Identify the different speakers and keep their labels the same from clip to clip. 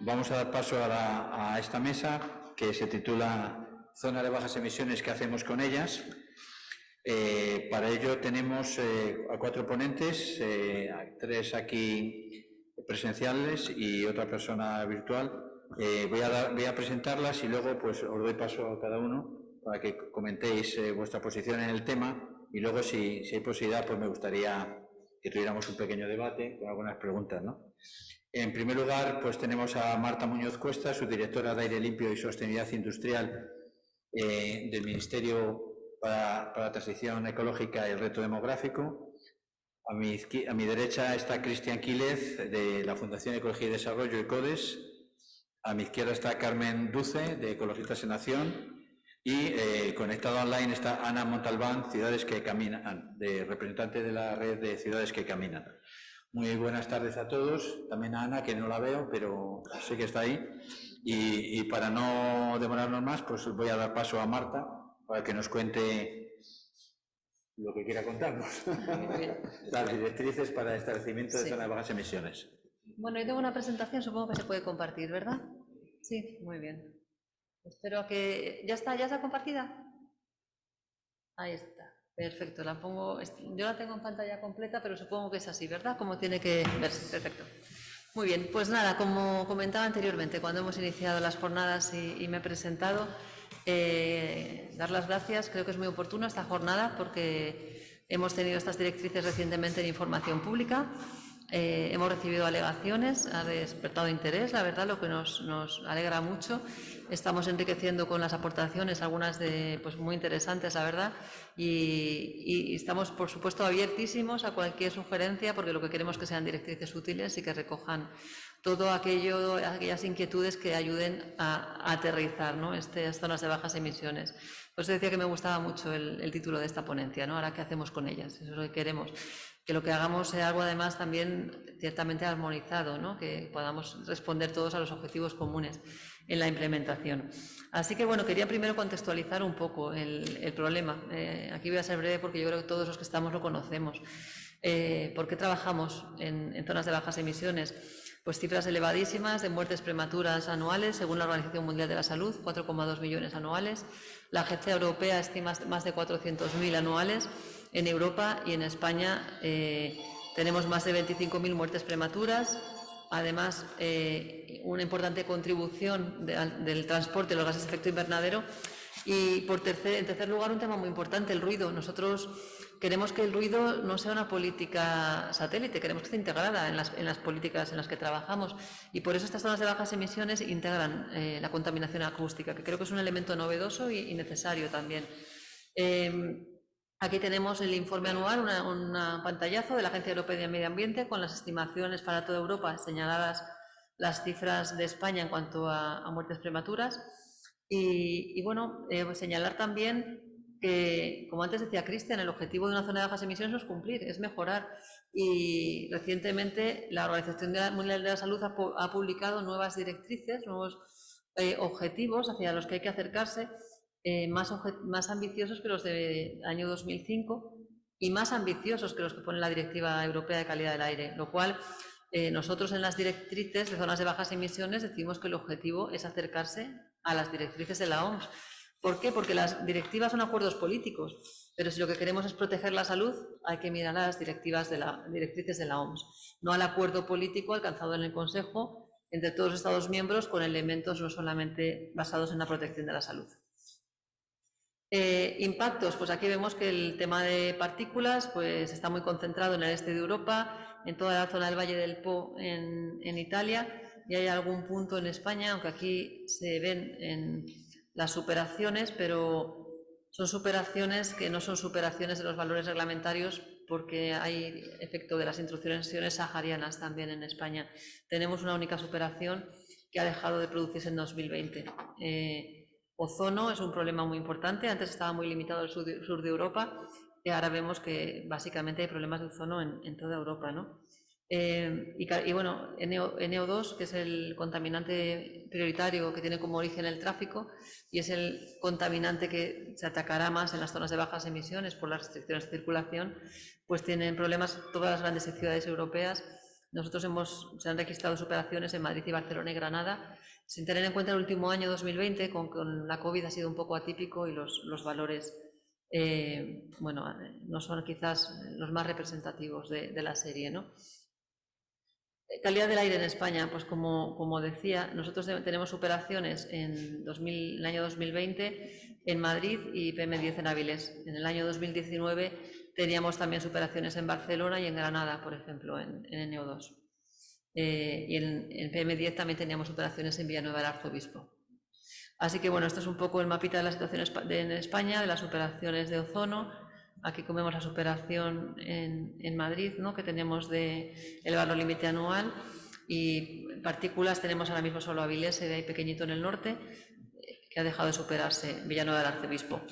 Speaker 1: Vamos a dar paso a esta mesa que se titula Zona de bajas emisiones, ¿qué hacemos con ellas? Para ello tenemos a 4 ponentes, 3 aquí presenciales y otra persona virtual. Voy a presentarlas y luego pues os doy paso a cada uno para que comentéis vuestra posición en el tema y luego si hay posibilidad pues me gustaría que tuviéramos un pequeño debate con algunas preguntas, ¿no? En primer lugar, pues tenemos a Marta Muñoz Cuesta, subdirectora de Aire Limpio y Sostenibilidad Industrial del Ministerio para la Transición Ecológica y el Reto Demográfico. A mi derecha está Cristian Quílez, de la Fundación Ecología y Desarrollo, ECODES. A mi izquierda está Carmen Duce, de Ecologistas en Acción. Y conectado online está Ana Montalbán, Ciudades que Caminan, representante de la red de Ciudades que Caminan. Muy buenas tardes a todos, también a Ana, que no la veo, pero sé que está ahí. Y para no demorarnos más, pues voy a dar paso a Marta para que nos cuente lo que quiera contarnos. Las directrices para el establecimiento de zonas de bajas emisiones.
Speaker 2: Bueno, yo tengo una presentación, supongo que se puede compartir, ¿verdad? Sí, muy bien. Espero que... ¿Ya está compartida? Ahí está. Perfecto, la pongo, yo la tengo en pantalla completa, pero supongo que es así, ¿verdad? Como tiene que verse, perfecto. Muy bien, pues nada, como comentaba anteriormente, cuando hemos iniciado las jornadas y me he presentado, dar las gracias, creo que es muy oportuno esta jornada porque hemos tenido estas directrices recientemente en información pública, hemos recibido alegaciones, ha despertado interés, la verdad, lo que nos alegra mucho. Estamos enriqueciendo con las aportaciones, algunas pues muy interesantes, la verdad, y estamos, por supuesto, abiertísimos a cualquier sugerencia, porque lo que queremos es que sean directrices útiles y que recojan todo aquellas inquietudes que ayuden a aterrizar, ¿no?, estas zonas de bajas emisiones. Por eso decía que me gustaba mucho el título de esta ponencia, ¿no? Ahora, ¿qué hacemos con ellas? Eso es lo que queremos. Que lo que hagamos sea algo, además, también ciertamente armonizado, ¿no?, que podamos responder todos a los objetivos comunes en la implementación. Así que, bueno, quería primero contextualizar un poco el problema. Aquí voy a ser breve porque yo creo que todos los que estamos lo conocemos. ¿Por qué trabajamos en zonas de bajas emisiones? Pues cifras elevadísimas de muertes prematuras anuales, según la Organización Mundial de la Salud, 4,2 millones anuales. La Agencia Europea estima más de 400.000 anuales. En Europa y en España tenemos más de 25.000 muertes prematuras. Además, una importante contribución del transporte de los gases de efecto invernadero. Y en tercer lugar, un tema muy importante, el ruido. Nosotros queremos que el ruido no sea una política satélite, queremos que esté integrada en las políticas en las que trabajamos. Y por eso estas zonas de bajas emisiones integran la contaminación acústica, que creo que es un elemento novedoso y necesario también. Aquí tenemos el informe anual, un pantallazo de la Agencia Europea de Medio Ambiente con las estimaciones para toda Europa, señaladas las cifras de España en cuanto a muertes prematuras. Y bueno, señalar también que, como antes decía Cristian, el objetivo de una zona de bajas emisiones no es cumplir, es mejorar. Y recientemente la Organización Mundial de la Salud ha publicado nuevas directrices, nuevos objetivos hacia los que hay que acercarse, más ambiciosos que los del año 2005 y más ambiciosos que los que pone la Directiva Europea de Calidad del Aire, lo cual nosotros en las directrices de zonas de bajas emisiones decimos que el objetivo es acercarse a las directrices de la OMS. ¿Por qué? Porque las directivas son acuerdos políticos, pero si lo que queremos es proteger la salud, hay que mirar a las directrices de la OMS, no al acuerdo político alcanzado en el Consejo entre todos los Estados miembros con elementos no solamente basados en la protección de la salud. Impactos, pues aquí vemos que el tema de partículas pues está muy concentrado en el este de Europa, en toda la zona del Valle del Po en Italia, y hay algún punto en España, aunque aquí se ven en las superaciones, pero son superaciones que no son superaciones de los valores reglamentarios porque hay efecto de las intrusiones saharianas también en España. Tenemos una única superación que ha dejado de producirse en 2020. Ozono es un problema muy importante, antes estaba muy limitado al sur de Europa y ahora vemos que básicamente hay problemas de ozono en toda Europa, ¿no? Y bueno, NO2, que es el contaminante prioritario que tiene como origen el tráfico y es el contaminante que se atacará más en las zonas de bajas emisiones por las restricciones de circulación, pues tienen problemas todas las grandes ciudades europeas se han registrado superaciones en Madrid y Barcelona y Granada, sin tener en cuenta el último año 2020, con la COVID ha sido un poco atípico y los valores bueno, no son quizás los más representativos de la serie, ¿no? Calidad del aire en España, pues como decía, nosotros tenemos superaciones en el año 2020 en Madrid y PM10 en Avilés. En el año 2019 teníamos también superaciones en Barcelona y en Granada, por ejemplo, en NO2. Y en PM10 también teníamos superaciones en Villanueva del Arzobispo. Así que bueno, esto es un poco el mapita de la situación en España, de las superaciones de ozono. Aquí vemos la superación en Madrid, ¿no?, que tenemos del valor límite anual, y partículas tenemos ahora mismo solo Avilés, se ve ahí pequeñito en el norte, que ha dejado de superarse Villanueva del Arzobispo.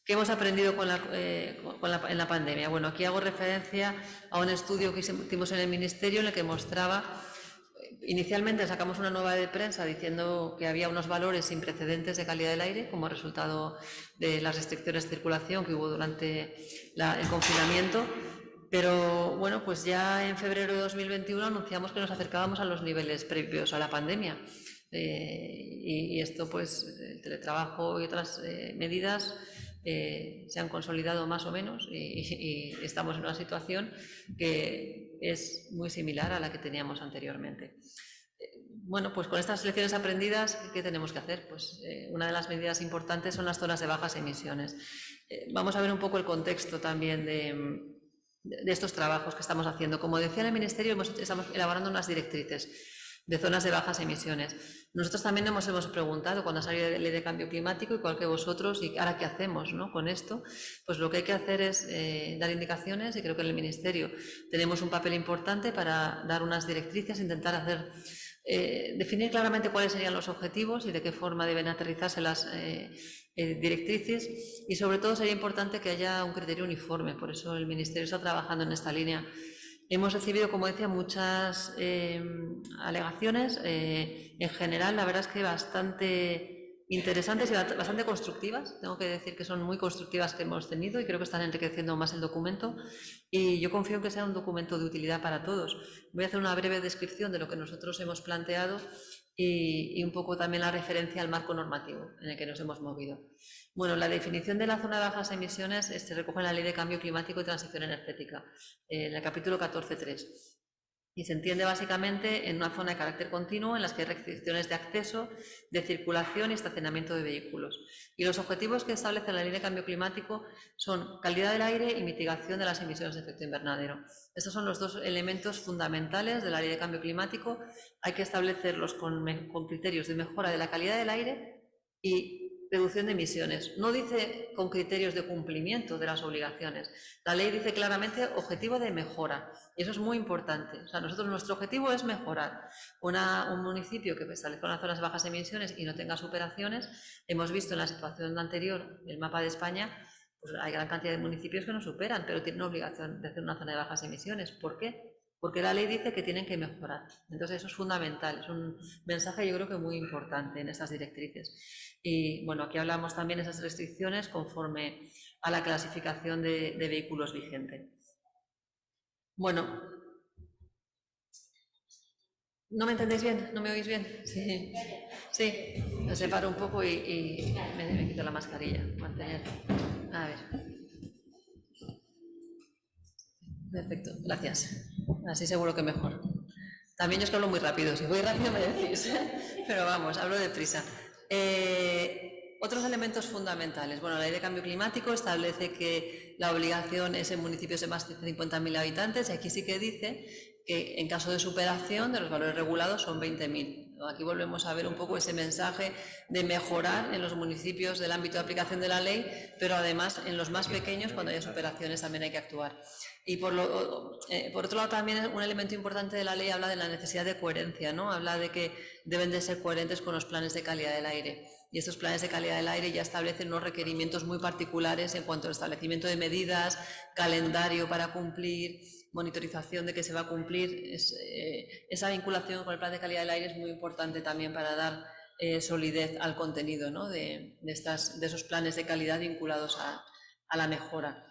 Speaker 2: ¿Qué hemos aprendido en la pandemia? Bueno, aquí hago referencia a un estudio que hicimos en el Ministerio en el que mostraba. Inicialmente sacamos una nota de prensa diciendo que había unos valores sin precedentes de calidad del aire como resultado de las restricciones de circulación que hubo durante el confinamiento, pero bueno, pues ya en febrero de 2021 anunciamos que nos acercábamos a los niveles previos a la pandemia. Y esto, pues, el teletrabajo y otras medidas se han consolidado más o menos y estamos en una situación que es muy similar a la que teníamos anteriormente. Bueno, pues con estas lecciones aprendidas, ¿qué tenemos que hacer? Pues una de las medidas importantes son las zonas de bajas emisiones. Vamos a ver un poco el contexto también de estos trabajos que estamos haciendo. Como decía el Ministerio, estamos elaborando unas directrices de zonas de bajas emisiones. Nosotros también nos hemos preguntado cuando ha salido la ley de cambio climático, igual que vosotros, y ahora qué hacemos, ¿no?, con esto. Pues lo que hay que hacer es dar indicaciones, y creo que en el Ministerio tenemos un papel importante para dar unas directrices, intentar definir claramente cuáles serían los objetivos y de qué forma deben aterrizarse las directrices, y sobre todo sería importante que haya un criterio uniforme. Por eso el Ministerio está trabajando en esta línea. Hemos recibido, como decía, muchas alegaciones, en general, la verdad es que bastante interesantes y bastante constructivas. Tengo que decir que son muy constructivas que hemos tenido, y creo que están enriqueciendo más el documento, y yo confío en que sea un documento de utilidad para todos. Voy a hacer una breve descripción de lo que nosotros hemos planteado y un poco también la referencia al marco normativo en el que nos hemos movido. Bueno, la definición de la zona de bajas emisiones se recoge en la Ley de Cambio Climático y Transición Energética, en el capítulo 14.3. Y se entiende básicamente en una zona de carácter continuo en las que hay restricciones de acceso, de circulación y estacionamiento de vehículos. Y los objetivos que establece la Ley de Cambio Climático son calidad del aire y mitigación de las emisiones de efecto invernadero. Estos son los dos elementos fundamentales de la Ley de Cambio Climático. Hay que establecerlos con criterios de mejora de la calidad del aire y reducción de emisiones. No dice con criterios de cumplimiento de las obligaciones. La ley dice claramente objetivo de mejora, y eso es muy importante. O sea, nuestro objetivo es mejorar. Un municipio que establezca unas zonas de bajas emisiones y no tenga superaciones, hemos visto en la situación anterior, el mapa de España, pues hay gran cantidad de municipios que no superan, pero tienen obligación de hacer una zona de bajas emisiones. ¿Por qué? Porque la ley dice que tienen que mejorar. Entonces eso es fundamental, es un mensaje yo creo que muy importante en estas directrices. Y bueno, aquí hablamos también de esas restricciones conforme a la clasificación de vehículos vigente. Bueno, ¿no me entendéis bien? ¿No me oís bien? Sí, sí, me separo un poco y me quito la mascarilla. Mantener. A ver. Perfecto, gracias. Así seguro que mejor. También yo es que hablo muy rápido, si voy rápido me decís, pero vamos, hablo deprisa. Otros elementos fundamentales. Bueno, la Ley de Cambio Climático establece que la obligación es en municipios de más de 50.000 habitantes, y aquí sí que dice que en caso de superación de los valores regulados son 20.000. Aquí volvemos a ver un poco ese mensaje de mejorar en los municipios del ámbito de aplicación de la ley, pero además en los más pequeños, cuando haya superaciones, también hay que actuar. Y por otro lado, también un elemento importante de la ley habla de la necesidad de coherencia, ¿no? Habla de que deben de ser coherentes con los planes de calidad del aire. Y estos planes de calidad del aire ya establecen unos requerimientos muy particulares en cuanto al establecimiento de medidas, calendario para cumplir, monitorización de que se va a cumplir. Esa vinculación con el plan de calidad del aire es muy importante también para dar solidez al contenido, ¿no?, de esos planes de calidad vinculados a la mejora.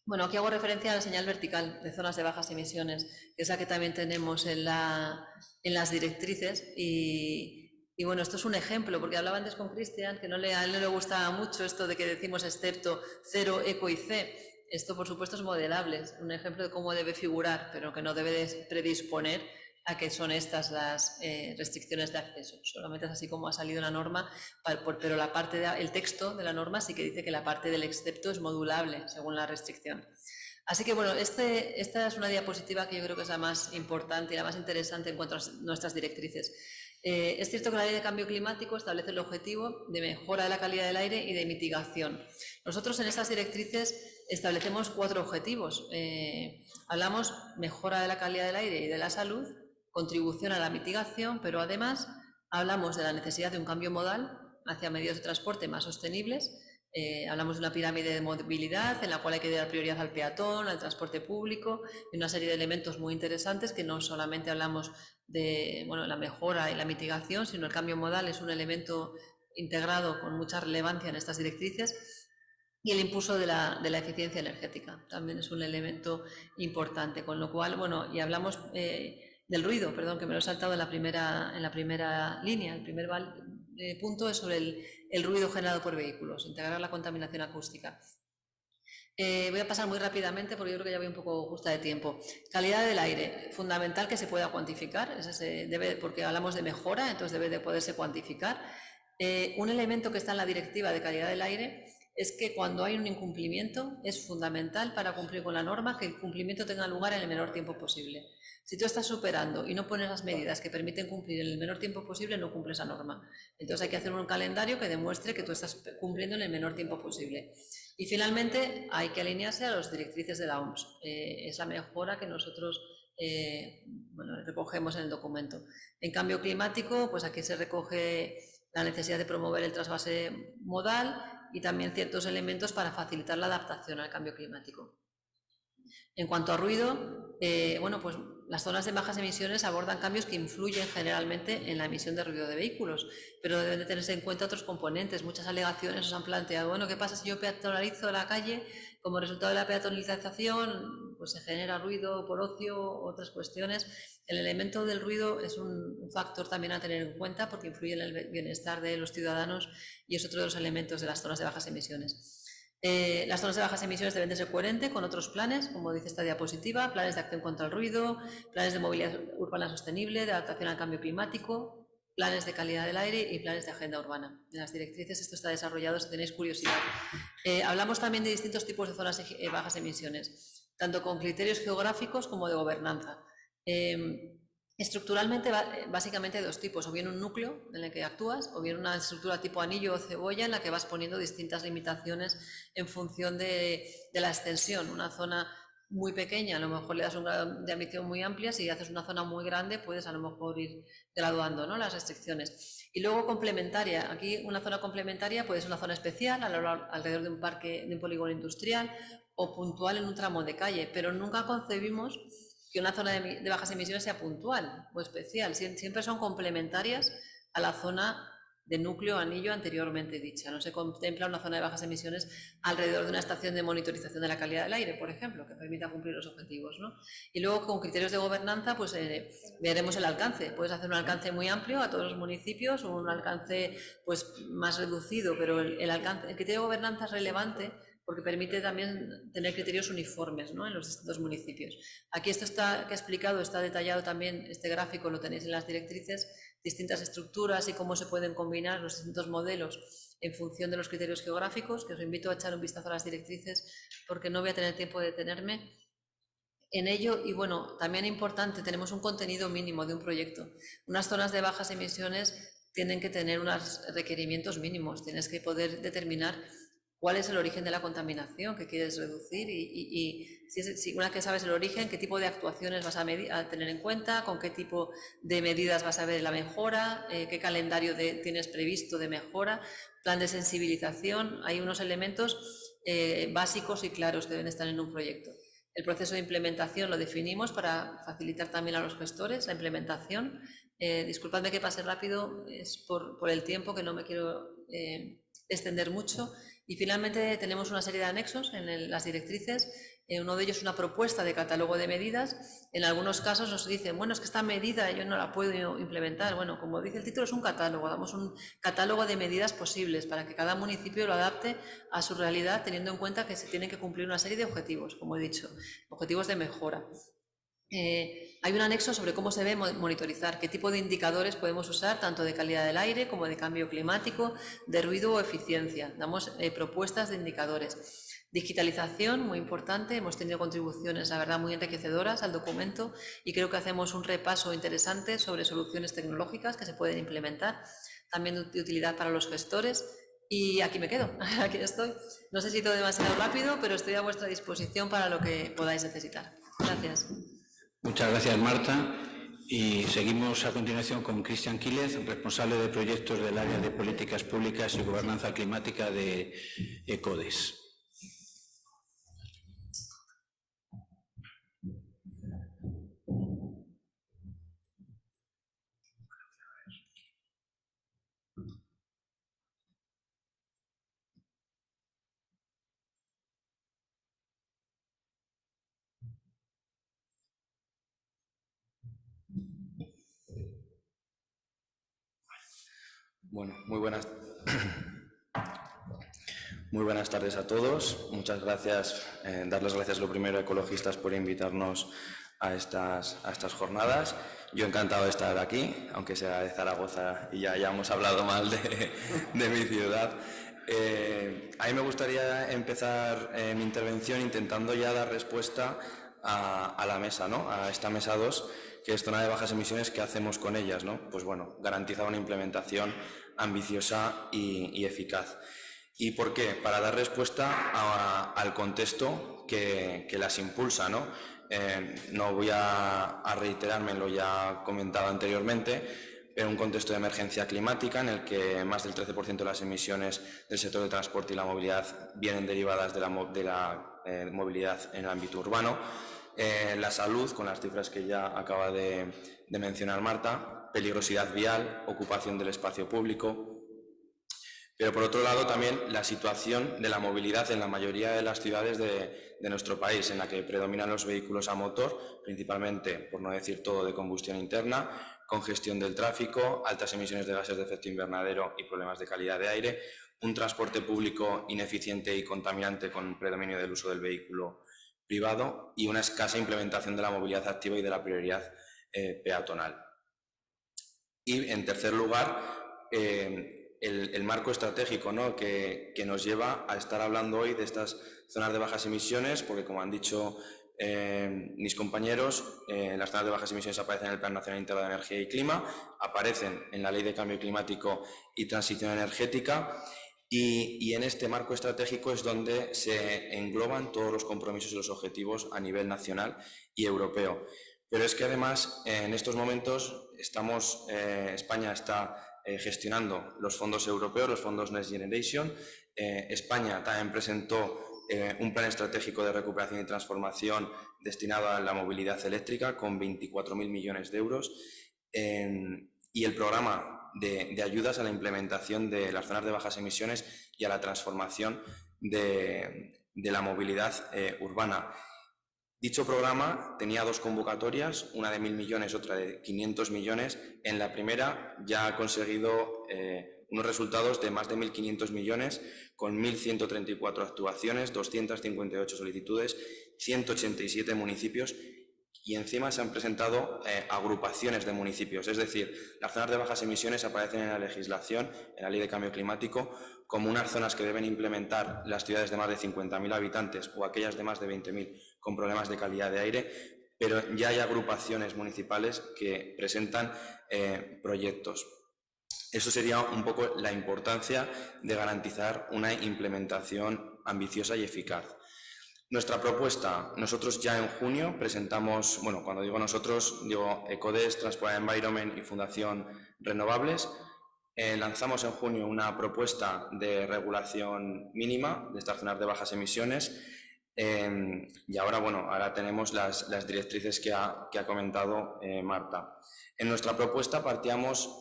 Speaker 2: Bueno, aquí hago referencia a la señal vertical de zonas de bajas emisiones, que es la que también tenemos en las directrices. Y bueno, esto es un ejemplo, porque hablaba antes con Cristian, que a él no le gustaba mucho esto de que decimos excepto cero, eco y C. Esto, por supuesto, es modelable, es un ejemplo de cómo debe figurar, pero que no debe de predisponer a que son estas las restricciones de acceso. Solamente es así como ha salido la norma, pero la parte el texto de la norma sí que dice que la parte del excepto es modulable según la restricción. Así que bueno, esta es una diapositiva que yo creo que es la más importante y la más interesante en cuanto a nuestras directrices. Es cierto que la Ley de Cambio Climático establece el objetivo de mejora de la calidad del aire y de mitigación. Nosotros en estas directrices establecemos 4 objetivos. Hablamos mejora de la calidad del aire y de la salud, contribución a la mitigación, pero además hablamos de la necesidad de un cambio modal hacia medios de transporte más sostenibles. Hablamos de una pirámide de movilidad en la cual hay que dar prioridad al peatón, al transporte público y una serie de elementos muy interesantes que no solamente hablamos de la mejora y la mitigación, sino el cambio modal es un elemento integrado con mucha relevancia en estas directrices. Y el impulso de la eficiencia energética también es un elemento importante, con lo cual, y hablamos del ruido, perdón, que me lo he saltado en la primera línea. El primer punto es sobre el ruido generado por vehículos, integrar la contaminación acústica. Voy a pasar muy rápidamente porque yo creo que ya voy un poco justa de tiempo. Calidad del aire, fundamental que se pueda cuantificar, porque hablamos de mejora, entonces debe de poderse cuantificar. Un elemento que está en la directiva de calidad del aire es que cuando hay un incumplimiento es fundamental para cumplir con la norma que el cumplimiento tenga lugar en el menor tiempo posible. Si tú estás superando y no pones las medidas que permiten cumplir en el menor tiempo posible, no cumples la norma. Entonces hay que hacer un calendario que demuestre que tú estás cumpliendo en el menor tiempo posible. Y finalmente hay que alinearse a las directrices de la OMS. Es la mejora que nosotros recogemos en el documento. En cambio climático, pues aquí se recoge la necesidad de promover el trasvase modal y también ciertos elementos para facilitar la adaptación al cambio climático. En cuanto a ruido, pues las zonas de bajas emisiones abordan cambios que influyen generalmente en la emisión de ruido de vehículos, pero deben de tenerse en cuenta otros componentes. Muchas alegaciones nos han planteado, ¿qué pasa si yo peatonalizo la calle? Como resultado de la peatonalización, pues se genera ruido por ocio, otras cuestiones. El elemento del ruido es un factor también a tener en cuenta porque influye en el bienestar de los ciudadanos y es otro de los elementos de las zonas de bajas emisiones. Las zonas de bajas emisiones deben de ser coherentes con otros planes, como dice esta diapositiva, planes de acción contra el ruido, planes de movilidad urbana sostenible, de adaptación al cambio climático, planes de calidad del aire y planes de agenda urbana. En las directrices esto está desarrollado si tenéis curiosidad. Hablamos también de distintos tipos de zonas bajas emisiones, tanto con criterios geográficos como de gobernanza. Estructuralmente, básicamente hay 2 tipos, o bien un núcleo en el que actúas, o bien una estructura tipo anillo o cebolla en la que vas poniendo distintas limitaciones en función de la extensión. Una zona muy pequeña, a lo mejor le das un grado de ambición muy amplia, si haces una zona muy grande, puedes a lo mejor ir graduando, ¿no?, las restricciones. Y luego complementaria, aquí una zona complementaria puede ser una zona especial alrededor de un parque, de un polígono industrial, o puntual en un tramo de calle, pero nunca concebimos que una zona de bajas emisiones sea puntual o especial, siempre son complementarias a la zona de núcleo anillo anteriormente dicha. No se contempla una zona de bajas emisiones alrededor de una estación de monitorización de la calidad del aire, por ejemplo, que permita cumplir los objetivos, ¿no? Y luego con criterios de gobernanza, pues veremos el alcance. Puedes hacer un alcance muy amplio a todos los municipios o un alcance pues más reducido, pero el criterio de gobernanza es relevante porque permite también tener criterios uniformes, ¿no?, en los distintos municipios. Aquí esto que he explicado, está detallado también, este gráfico lo tenéis en las directrices, distintas estructuras y cómo se pueden combinar los distintos modelos en función de los criterios geográficos, que os invito a echar un vistazo a las directrices porque no voy a tener tiempo de detenerme en ello. Y también importante, tenemos un contenido mínimo de un proyecto. Unas zonas de bajas emisiones tienen que tener unos requerimientos mínimos, tienes que poder determinar cuál es el origen de la contaminación que quieres reducir y si una vez que sabes el origen, qué tipo de actuaciones vas a tener en cuenta, con qué tipo de medidas vas a ver la mejora, qué calendario tienes previsto de mejora, plan de sensibilización. Hay unos elementos básicos y claros que deben estar en un proyecto. El proceso de implementación lo definimos para facilitar también a los gestores la implementación. Disculpadme que pase rápido, es por el tiempo que no me quiero extender mucho. Y finalmente tenemos una serie de anexos en las directrices Uno de ellos es una propuesta de catálogo de medidas. En algunos casos nos dicen, bueno, es que esta medida yo no la puedo implementar. Bueno, como dice el título, es un catálogo, damos un catálogo de medidas posibles para que cada municipio lo adapte a su realidad, teniendo en cuenta que se tienen que cumplir una serie de objetivos, como he dicho, objetivos de mejora. Hay un anexo sobre cómo se debe monitorizar, qué tipo de indicadores podemos usar, tanto de calidad del aire como de cambio climático, de ruido o eficiencia. Damos propuestas de indicadores. Digitalización, muy importante, hemos tenido contribuciones, la verdad, muy enriquecedoras al documento y creo que hacemos un repaso interesante sobre soluciones tecnológicas que se pueden implementar, también de utilidad para los gestores. Y aquí me quedo, aquí estoy. No sé si todo demasiado rápido, pero estoy a vuestra disposición para lo que podáis necesitar. Gracias.
Speaker 1: Muchas gracias, Marta. Y seguimos a continuación con Cristian Quílez, responsable de proyectos del área de políticas públicas y gobernanza climática de ECODES.
Speaker 3: Bueno, muy buenas tardes a todos. Muchas gracias. Dar las gracias lo primero a Ecologistas por invitarnos a estas jornadas. Yo encantado de estar aquí, aunque sea de Zaragoza y ya hayamos hablado mal de mi ciudad. A mí me gustaría empezar mi intervención intentando ya dar respuesta a la mesa, ¿no? A esta mesa 2, que es zona de bajas emisiones, ¿qué hacemos con ellas, ¿no? Pues bueno, garantizar una implementación ambiciosa y eficaz. ¿Y por qué? Para dar respuesta al contexto que las impulsa, ¿no? No voy a reiterarme en lo ya comentado anteriormente, pero un contexto de emergencia climática en el que más del 13% de las emisiones del sector del transporte y la movilidad vienen derivadas de la movilidad en el ámbito urbano. La salud, con las cifras que ya acaba de mencionar Marta, peligrosidad vial, ocupación del espacio público. Pero por otro lado también la situación de la movilidad en la mayoría de las ciudades de nuestro país, en la que predominan los vehículos a motor, principalmente, por no decir todo, de combustión interna, congestión del tráfico, altas emisiones de gases de efecto invernadero y problemas de calidad de aire, un transporte público ineficiente y contaminante con predominio del uso del vehículo privado y una escasa implementación de la movilidad activa y de la prioridad peatonal. Y, en tercer lugar, el marco estratégico, ¿no? que nos lleva a estar hablando hoy de estas zonas de bajas emisiones, porque, como han dicho mis compañeros, las zonas de bajas emisiones aparecen en el Plan Nacional Integrado de Energía y Clima, aparecen en la Ley de Cambio Climático y Transición Energética, y en este marco estratégico es donde se engloban todos los compromisos y los objetivos a nivel nacional y europeo. Pero es que además en estos momentos España está gestionando los fondos europeos, los fondos Next Generation. España también presentó un plan estratégico de recuperación y transformación destinado a la movilidad eléctrica con 24.000 millones de euros y el programa de ayudas a la implementación de las zonas de bajas emisiones y a la transformación de la movilidad urbana. Dicho programa tenía dos convocatorias, una de 1.000 millones, otra de 500 millones. En la primera ya ha conseguido unos resultados de más de 1.500 millones, con 1.134 actuaciones, 258 solicitudes, 187 municipios y encima se han presentado agrupaciones de municipios. Es decir, las zonas de bajas emisiones aparecen en la legislación, en la Ley de Cambio Climático, como unas zonas que deben implementar las ciudades de más de 50.000 habitantes o aquellas de más de 20.000 con problemas de calidad de aire, pero ya hay agrupaciones municipales que presentan proyectos. Eso sería un poco la importancia de garantizar una implementación ambiciosa y eficaz. Nuestra propuesta, nosotros ya en junio presentamos, bueno, cuando digo nosotros, digo ECODES, Transport Environment y Fundación Renovables. Lanzamos en junio una propuesta de regulación mínima de estas zonas de bajas emisiones y ahora, bueno, ahora tenemos las directrices que ha comentado Marta. En nuestra propuesta partíamos,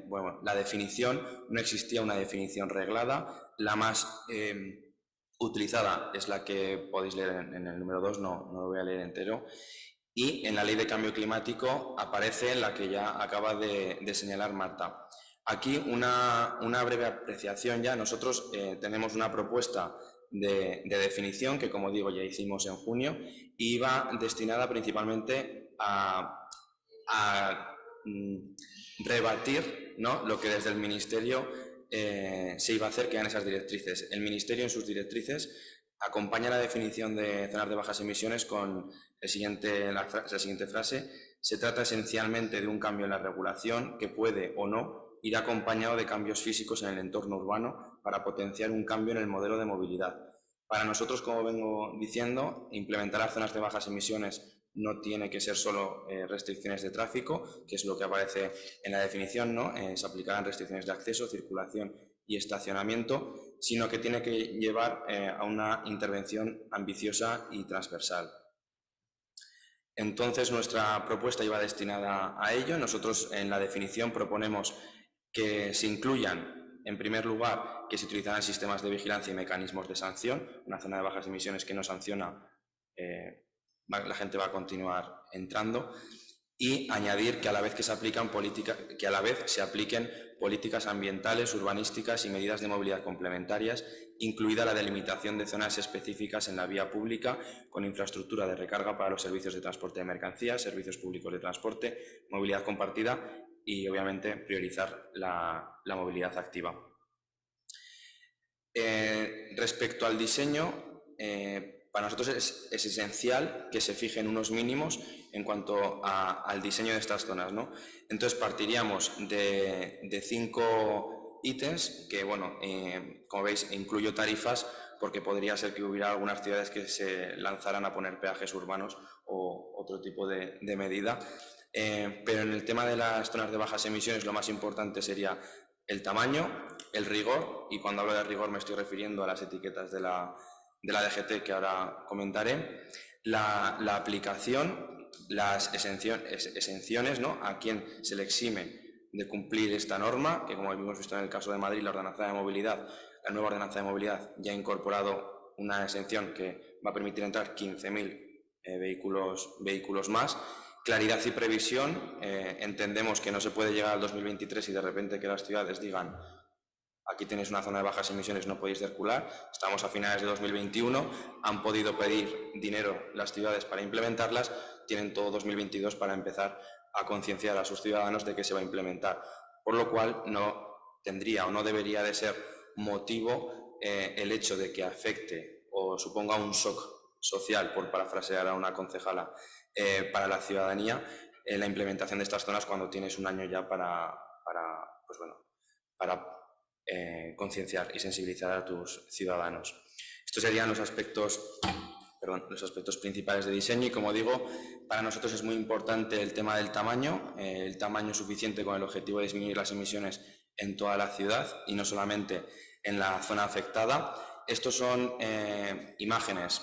Speaker 3: bueno, la definición, no existía una definición reglada, la más utilizada es la que podéis leer en el número 2, no lo voy a leer entero. Y en la Ley de Cambio Climático aparece la que ya acaba de señalar Marta. Aquí una breve apreciación ya. Nosotros tenemos una propuesta de definición que, como digo, ya hicimos en junio y iba destinada principalmente a rebatir, ¿no?, lo que desde el Ministerio se iba a hacer, que eran esas directrices. El Ministerio en sus directrices acompaña la definición de zonas de bajas emisiones con la siguiente frase: se trata esencialmente de un cambio en la regulación que puede o no ir acompañado de cambios físicos en el entorno urbano para potenciar un cambio en el modelo de movilidad. Para nosotros, como vengo diciendo, implementar las zonas de bajas emisiones no tiene que ser solo restricciones de tráfico, que es lo que aparece en la definición, ¿no? Se aplicarán restricciones de acceso, circulación y estacionamiento, sino que tiene que llevar a una intervención ambiciosa y transversal. Entonces, nuestra propuesta iba destinada a ello. Nosotros en la definición proponemos que se incluyan, en primer lugar, que se utilizarán sistemas de vigilancia y mecanismos de sanción. Una zona de bajas emisiones que no sanciona, la gente va a continuar entrando, y añadir que a la vez se apliquen políticas ambientales, urbanísticas y medidas de movilidad complementarias, incluida la delimitación de zonas específicas en la vía pública con infraestructura de recarga para los servicios de transporte de mercancías, servicios públicos de transporte, movilidad compartida y, obviamente, priorizar la movilidad activa. Respecto al diseño, para nosotros es esencial que se fijen unos mínimos en cuanto al diseño de estas zonas, ¿no? Entonces partiríamos de 5 ítems que, bueno, como veis, incluyo tarifas porque podría ser que hubiera algunas ciudades que se lanzaran a poner peajes urbanos o otro tipo de medida. Pero en el tema de las zonas de bajas emisiones lo más importante sería el tamaño, el rigor, y cuando hablo de rigor me estoy refiriendo a las etiquetas de la DGT que ahora comentaré, la aplicación, las exenciones, ¿no?, a quien se le exime de cumplir esta norma, que, como hemos visto en el caso de Madrid, la nueva ordenanza de movilidad ya ha incorporado una exención que va a permitir entrar 15.000 vehículos más. Claridad y previsión. Entendemos que no se puede llegar al 2023 y de repente que las ciudades digan: aquí tenéis una zona de bajas emisiones, no podéis circular. Estamos a finales de 2021, han podido pedir dinero las ciudades para implementarlas, tienen todo 2022 para empezar a concienciar a sus ciudadanos de que se va a implementar, por lo cual no tendría o no debería de ser motivo el hecho de que afecte o suponga un shock social, por parafrasear a una concejala, para la ciudadanía la implementación de estas zonas cuando tienes un año ya para concienciar y sensibilizar a tus ciudadanos. Estos serían los aspectos principales de diseño y, como digo, para nosotros es muy importante el tema del tamaño, el tamaño suficiente con el objetivo de disminuir las emisiones en toda la ciudad y no solamente en la zona afectada. Estos son imágenes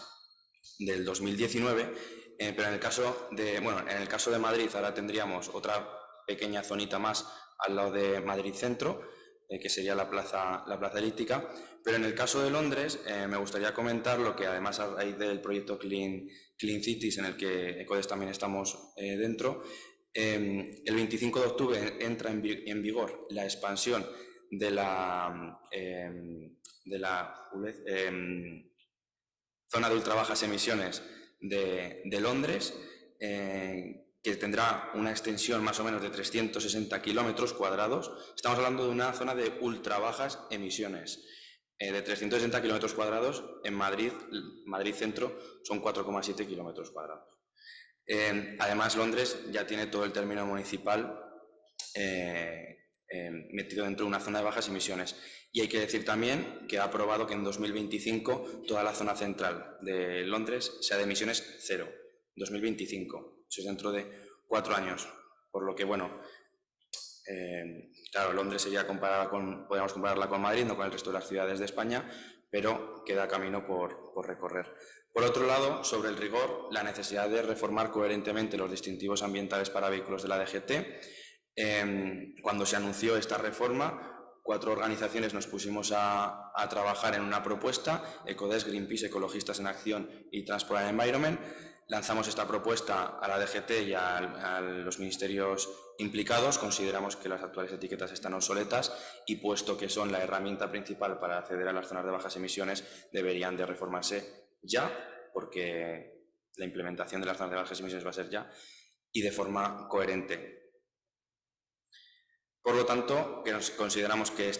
Speaker 3: del 2019, pero en el caso de Madrid ahora tendríamos otra pequeña zonita más al lado de Madrid Centro, que sería la plaza elíptica, pero en el caso de Londres me gustaría comentar lo que, además, a raíz del proyecto Clean Cities, en el que Ecodes también estamos dentro, el 25 de octubre entra en vigor la expansión de la zona de ultra bajas emisiones de Londres, que tendrá una extensión más o menos de 360 kilómetros cuadrados. Estamos hablando de una zona de ultra bajas emisiones de 360 kilómetros cuadrados. En Madrid Centro son 4,7 kilómetros cuadrados. Además, Londres ya tiene todo el término municipal metido dentro de una zona de bajas emisiones. Y hay que decir también que ha aprobado que en 2025 toda la zona central de Londres sea de emisiones cero. 2025. Eso es dentro de 4 años, por lo que, bueno, claro, Londres sería podríamos compararla con Madrid, no con el resto de las ciudades de España, pero queda camino por recorrer. Por otro lado, sobre el rigor, la necesidad de reformar coherentemente los distintivos ambientales para vehículos de la DGT. Cuando se anunció esta reforma, 4 organizaciones nos pusimos a trabajar en una propuesta, Ecodesk, Greenpeace, Ecologistas en Acción y Transport and Environment. Lanzamos esta propuesta a la DGT y a los ministerios implicados. Consideramos que las actuales etiquetas están obsoletas y, puesto que son la herramienta principal para acceder a las zonas de bajas emisiones, deberían de reformarse ya, porque la implementación de las zonas de bajas emisiones va a ser ya, y de forma coherente. Por lo tanto, consideramos que las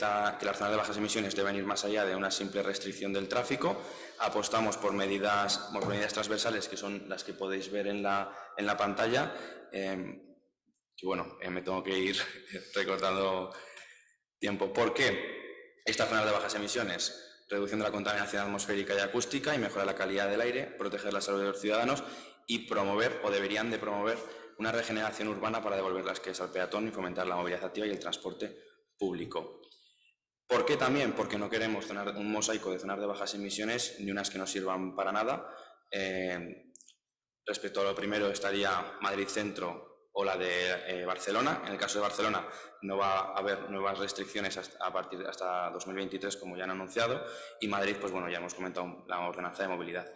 Speaker 3: zonas de bajas emisiones deben ir más allá de una simple restricción del tráfico. Apostamos por medidas transversales, que son las que podéis ver en la pantalla. Y bueno, me tengo que ir recortando tiempo. ¿Por qué estas zonas de bajas emisiones? Reducción de la contaminación atmosférica y acústica y mejorar la calidad del aire, proteger la salud de los ciudadanos y promover, o deberían de promover, una regeneración urbana para devolver las calles al peatón y fomentar la movilidad activa y el transporte público. ¿Por qué también? Porque no queremos un mosaico de zonas de bajas emisiones ni unas que no sirvan para nada. Respecto a lo primero estaría Madrid Centro o la de Barcelona. En el caso de Barcelona no va a haber nuevas restricciones hasta 2023, como ya han anunciado, y Madrid, pues bueno, ya hemos comentado la ordenanza de movilidad.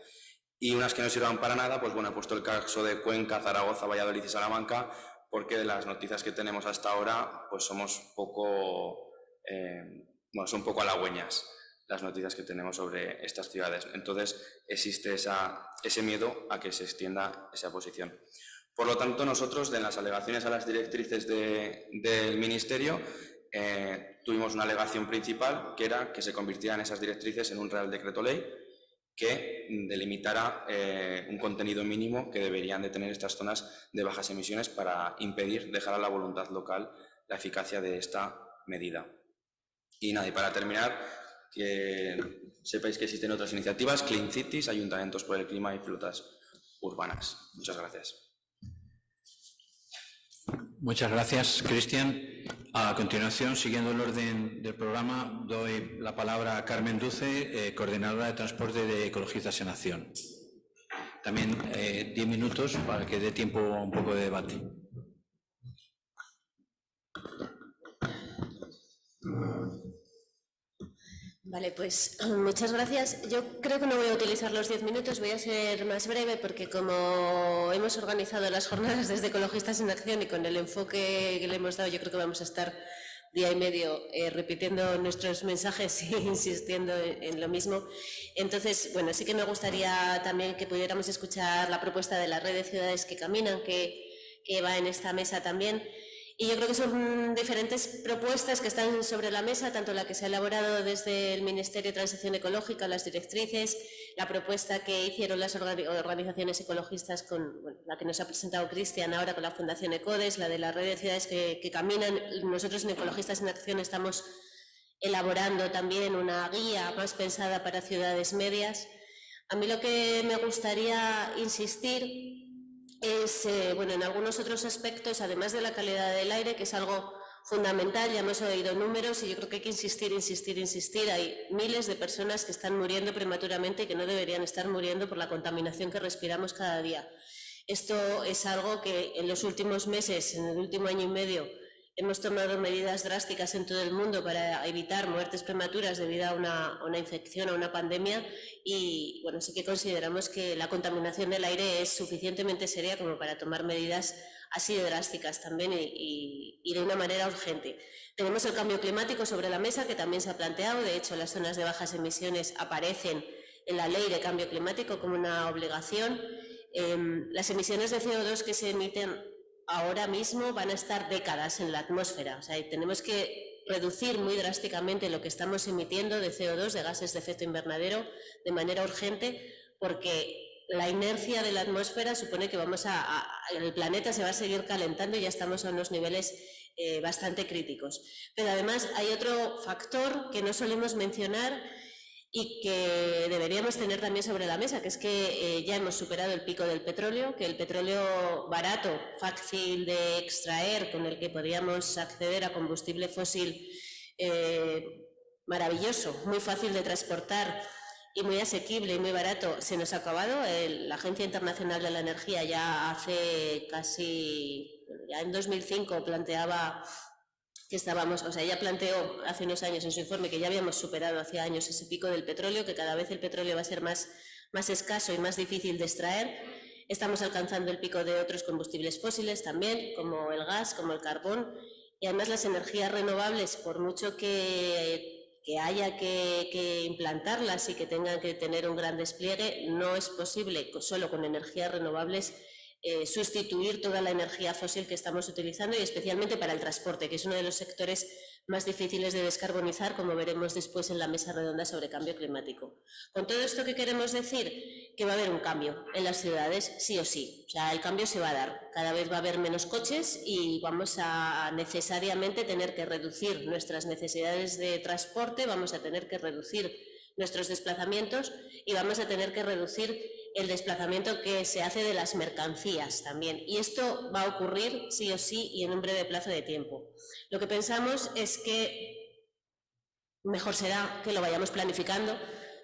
Speaker 3: Y unas que no sirvan para nada, pues bueno, he puesto el caso de Cuenca, Zaragoza, Valladolid y Salamanca, porque de las noticias que tenemos hasta ahora, pues somos son un poco halagüeñas las noticias que tenemos sobre estas ciudades. Entonces, existe ese miedo a que se extienda esa posición. Por lo tanto, nosotros, en las alegaciones a las directrices del Ministerio, tuvimos una alegación principal, que era que se convirtieran esas directrices en un Real Decreto Ley que delimitara un contenido mínimo que deberían de tener estas zonas de bajas emisiones para impedir, dejar a la voluntad local la eficacia de esta medida. Y nada, y para terminar, que sepáis que existen otras iniciativas, Clean Cities, Ayuntamientos por el Clima y Flotas Urbanas. Muchas gracias.
Speaker 1: Muchas gracias, Cristian. A continuación, siguiendo el orden del programa, doy la palabra a Carmen Duce, coordinadora de transporte de Ecologistas en Acción. También 10 minutos para que dé tiempo a un poco de debate.
Speaker 4: Vale, pues muchas gracias. Yo creo que no voy a utilizar los 10 minutos, voy a ser más breve porque como hemos organizado las jornadas desde Ecologistas en Acción y con el enfoque que le hemos dado, yo creo que vamos a estar día y medio repitiendo nuestros mensajes e insistiendo en lo mismo. Entonces, bueno, sí que me gustaría también que pudiéramos escuchar la propuesta de la Red de Ciudades que Caminan, que va en esta mesa también. Y yo creo que son diferentes propuestas que están sobre la mesa, tanto la que se ha elaborado desde el Ministerio de Transición Ecológica, las directrices, la propuesta que hicieron las organizaciones ecologistas con la que nos ha presentado Cristian ahora con la Fundación Ecodesk, la de la Red de Ciudades que Caminan. Nosotros en Ecologistas en Acción estamos elaborando también una guía más pensada para ciudades medias. A mí lo que me gustaría insistir es, en algunos otros aspectos, además de la calidad del aire, que es algo fundamental. Ya hemos oído números y yo creo que hay que insistir. Hay miles de personas que están muriendo prematuramente y que no deberían estar muriendo por la contaminación que respiramos cada día. Esto es algo que en los últimos meses, en el último año y medio, hemos tomado medidas drásticas en todo el mundo para evitar muertes prematuras debido a una infección, a una pandemia, y bueno, sí que consideramos que la contaminación del aire es suficientemente seria como para tomar medidas así de drásticas también y de una manera urgente. Tenemos el cambio climático sobre la mesa, que también se ha planteado. De hecho, las zonas de bajas emisiones aparecen en la ley de cambio climático como una obligación. Las emisiones de CO2 que se emiten ahora mismo van a estar décadas en la atmósfera. O sea, tenemos que reducir muy drásticamente lo que estamos emitiendo de CO2, de gases de efecto invernadero, de manera urgente, porque la inercia de la atmósfera supone que el planeta se va a seguir calentando y ya estamos a unos niveles bastante críticos. Pero además hay otro factor que no solemos mencionar y que deberíamos tener también sobre la mesa, que es que ya hemos superado el pico del petróleo, que el petróleo barato, fácil de extraer, con el que podríamos acceder a combustible fósil maravilloso, muy fácil de transportar y muy asequible y muy barato, se nos ha acabado. La Agencia Internacional de la Energía ya hace casi, ya en 2005 planteaba que estábamos, o sea, ella planteó hace unos años en su informe que ya habíamos superado hace años ese pico del petróleo, que cada vez el petróleo va a ser más escaso y más difícil de extraer. Estamos alcanzando el pico de otros combustibles fósiles también, como el gas, como el carbón, y además las energías renovables, por mucho que haya que implantarlas y que tengan que tener un gran despliegue, no es posible solo con energías renovables sustituir toda la energía fósil que estamos utilizando, y especialmente para el transporte, que es uno de los sectores más difíciles de descarbonizar, como veremos después en la mesa redonda sobre cambio climático. Con todo esto, ¿qué queremos decir? Que va a haber un cambio en las ciudades, sí o sí. O sea, el cambio se va a dar. Cada vez va a haber menos coches y vamos a necesariamente tener que reducir nuestras necesidades de transporte, vamos a tener que reducir nuestros desplazamientos y vamos a tener que reducir el desplazamiento que se hace de las mercancías también. Y esto va a ocurrir sí o sí y en un breve plazo de tiempo. Lo que pensamos es que mejor será que lo vayamos planificando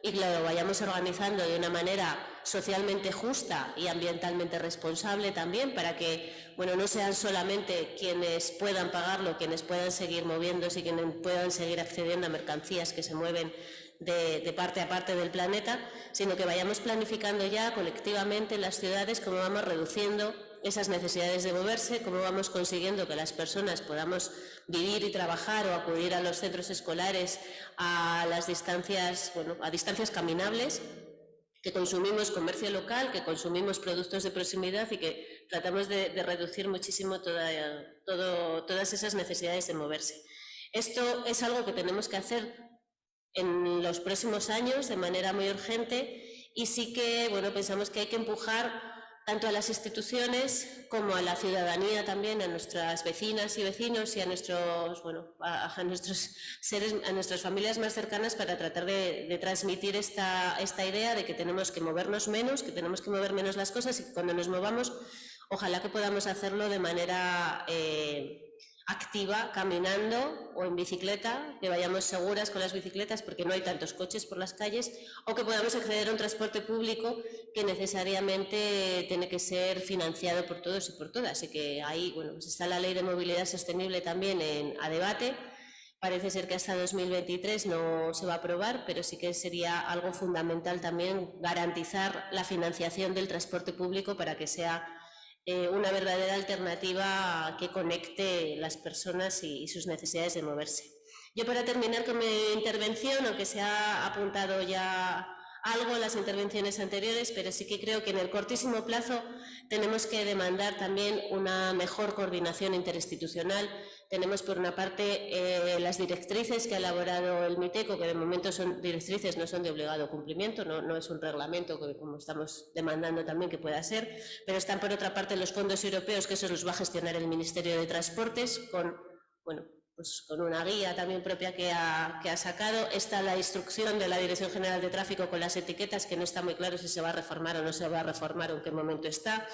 Speaker 4: y que lo vayamos organizando de una manera socialmente justa y ambientalmente responsable también, para que no sean solamente quienes puedan pagarlo, quienes puedan seguir moviéndose y quienes puedan seguir accediendo a mercancías que se mueven de parte a parte del planeta, sino que vayamos planificando ya colectivamente en las ciudades cómo vamos reduciendo esas necesidades de moverse, cómo vamos consiguiendo que las personas podamos vivir y trabajar o acudir a los centros escolares a las distancias, a distancias caminables, que consumimos comercio local, que consumimos productos de proximidad y que tratamos de reducir muchísimo todas esas necesidades de moverse. Esto es algo que tenemos que hacer en los próximos años de manera muy urgente, y sí que pensamos que hay que empujar tanto a las instituciones como a la ciudadanía también, a nuestras vecinas y vecinos y a nuestros, a nuestros seres, a nuestras familias más cercanas, para tratar de transmitir esta idea de que tenemos que movernos menos, que tenemos que mover menos las cosas, y que cuando nos movamos, ojalá que podamos hacerlo de manera activa, caminando o en bicicleta, que vayamos seguras con las bicicletas porque no hay tantos coches por las calles, o que podamos acceder a un transporte público que necesariamente tiene que ser financiado por todos y por todas. Y que ahí está la Ley de Movilidad Sostenible también a debate. Parece ser que hasta 2023 no se va a aprobar, pero sí que sería algo fundamental también garantizar la financiación del transporte público para que sea una verdadera alternativa que conecte las personas y sus necesidades de moverse. Yo, para terminar con mi intervención, aunque se ha apuntado ya algo en las intervenciones anteriores, pero sí que creo que en el cortísimo plazo tenemos que demandar también una mejor coordinación interinstitucional. Tenemos, por una parte, las directrices que ha elaborado el MITECO, que de momento son directrices, no son de obligado cumplimiento, no es un reglamento que, como estamos demandando también que pueda ser, pero están, por otra parte, los fondos europeos, que esos los va a gestionar el Ministerio de Transportes con una guía también propia que ha sacado. Está la instrucción de la Dirección General de Tráfico con las etiquetas, que no está muy claro si se va a reformar o no se va a reformar o en qué momento está.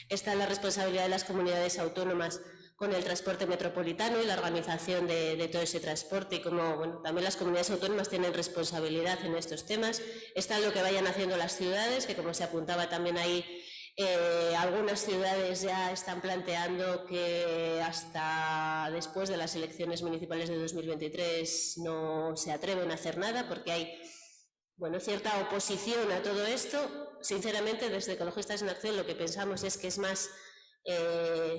Speaker 4: Está la responsabilidad de las comunidades autónomas con el transporte metropolitano y la organización de todo ese transporte, y como también las comunidades autónomas tienen responsabilidad en estos temas. Está lo que vayan haciendo las ciudades, que, como se apuntaba también ahí, algunas ciudades ya están planteando que hasta después de las elecciones municipales de 2023 no se atreven a hacer nada porque hay cierta oposición a todo esto. Sinceramente, desde Ecologistas en Acción lo que pensamos es que es más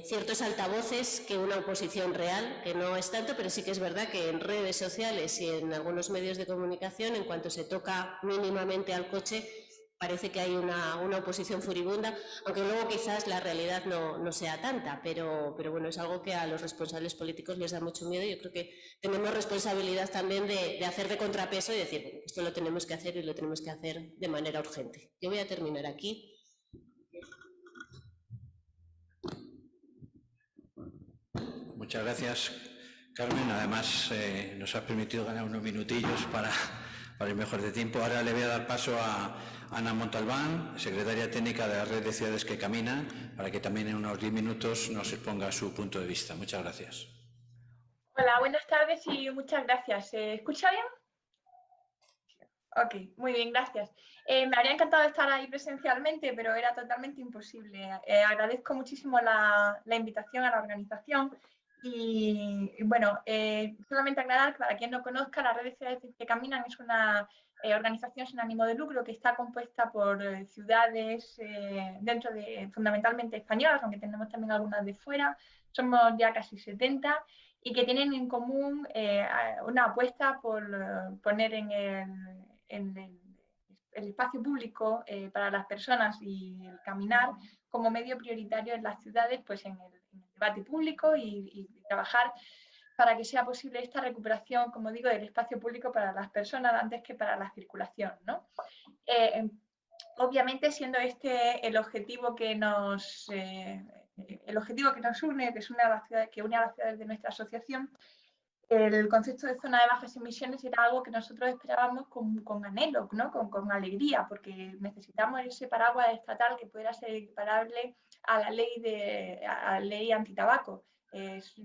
Speaker 4: ciertos altavoces que una oposición real, que no es tanto, pero sí que es verdad que en redes sociales y en algunos medios de comunicación, en cuanto se toca mínimamente al coche, parece que hay una oposición furibunda, aunque luego quizás la realidad no sea tanta, pero es algo que a los responsables políticos les da mucho miedo. Yo creo que tenemos responsabilidad también de hacer de contrapeso y decir, esto lo tenemos que hacer y lo tenemos que hacer de manera urgente. Yo voy a terminar aquí.
Speaker 1: Muchas gracias, Carmen. Además, nos has permitido ganar unos minutillos para ir mejor de tiempo. Ahora le voy a dar paso a Ana Montalbán, secretaria técnica de la Red de Ciudades que Caminan, para que también en unos 10 minutos nos exponga su punto de vista. Muchas gracias.
Speaker 5: Hola, buenas tardes y muchas gracias. ¿Se escucha bien? Ok, muy bien, gracias. Me habría encantado estar ahí presencialmente, pero era totalmente imposible. Agradezco muchísimo la invitación a la organización Y bueno, solamente aclarar que para quien no conozca, las redes ciudades que caminan es una organización sin ánimo de lucro que está compuesta por ciudades dentro de fundamentalmente españolas, aunque tenemos también algunas de fuera, somos ya casi 70 y que tienen en común una apuesta por poner en el espacio público para las personas y el caminar como medio prioritario en las ciudades, pues en el debate público y trabajar para que sea posible esta recuperación, como digo, del espacio público para las personas antes que para la circulación, ¿no? Obviamente, siendo este el objetivo que nos une, que une a las ciudades de nuestra asociación, el concepto de zona de bajas emisiones era algo que nosotros esperábamos con anhelo, ¿no? con alegría, porque necesitamos ese paraguas estatal que pudiera ser equiparable a la ley antitabaco. Es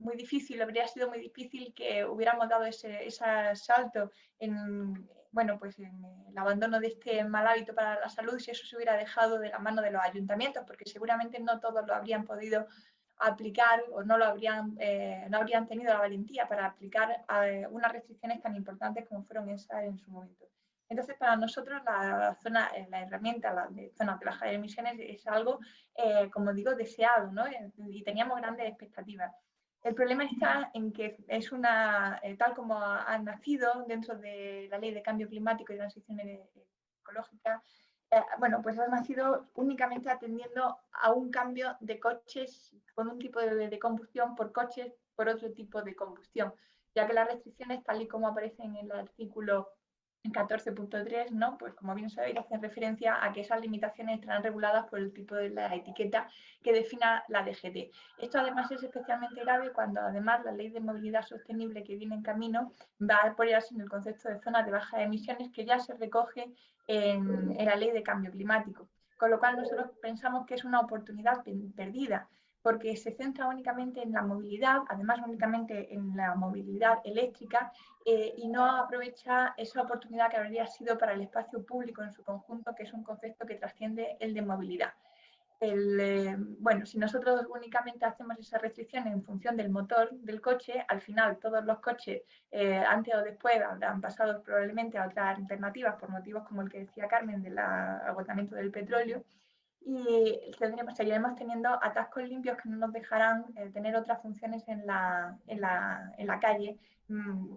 Speaker 5: muy difícil, habría sido muy difícil que hubiéramos dado ese salto en, bueno, pues en el abandono de este mal hábito para la salud si eso se hubiera dejado de la mano de los ayuntamientos, porque seguramente no todos lo habrían podido aplicar o no habrían tenido la valentía para aplicar unas restricciones tan importantes como fueron esas en su momento. Entonces, para nosotros la herramienta de zonas de baja de emisiones es algo, como digo, deseado, ¿no? Y teníamos grandes expectativas. El problema está en que es tal como ha nacido dentro de la Ley de Cambio Climático y Transición Ecológica, bueno, pues ha nacido únicamente atendiendo a un cambio de coches con un tipo de combustión por coches por otro tipo de combustión, ya que las restricciones, tal y como aparecen en el artículo 14.3, ¿no? Pues como bien sabéis, hacen referencia a que esas limitaciones estarán reguladas por el tipo de la etiqueta que defina la DGT. Esto además es especialmente grave cuando además la Ley de Movilidad Sostenible que viene en camino va a apoyarse en el concepto de zonas de bajas emisiones que ya se recoge en la Ley de Cambio Climático. Con lo cual nosotros pensamos que es una oportunidad perdida, porque se centra únicamente en la movilidad, además únicamente en la movilidad eléctrica, y no aprovecha esa oportunidad que habría sido para el espacio público en su conjunto, que es un concepto que trasciende el de movilidad. Bueno, si nosotros únicamente hacemos esas restricciones en función del motor del coche, al final todos los coches, antes o después, habrán pasado probablemente a otras alternativas por motivos como el que decía Carmen del agotamiento del petróleo, y seguiremos teniendo atascos limpios que no nos dejarán tener otras funciones en la calle,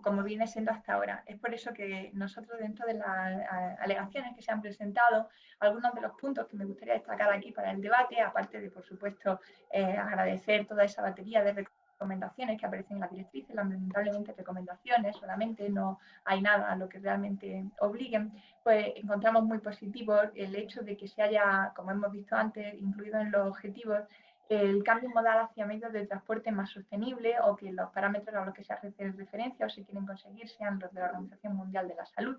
Speaker 5: como viene siendo hasta ahora. Es por eso que nosotros, dentro de las alegaciones que se han presentado, algunos de los puntos que me gustaría destacar aquí para el debate, aparte de, por supuesto, agradecer toda esa batería de recomendaciones que aparecen en las directrices, lamentablemente recomendaciones solamente, no hay nada a lo que realmente obliguen, pues encontramos muy positivo el hecho de que se haya, como hemos visto antes, incluido en los objetivos el cambio modal hacia medios de transporte más sostenible, o que los parámetros a los que se hace referencia o se quieren conseguir sean los de la Organización Mundial de la Salud.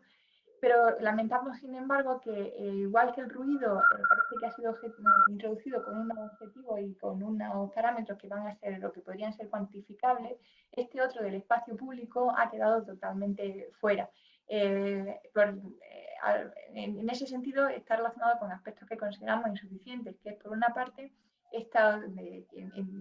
Speaker 5: Pero lamentamos, sin embargo, que igual que el ruido parece que ha sido introducido con unos objetivos y con unos parámetros que van a ser o que podrían ser cuantificables, este otro del espacio público ha quedado totalmente fuera. En ese sentido está relacionado con aspectos que consideramos insuficientes, que es, por una parte,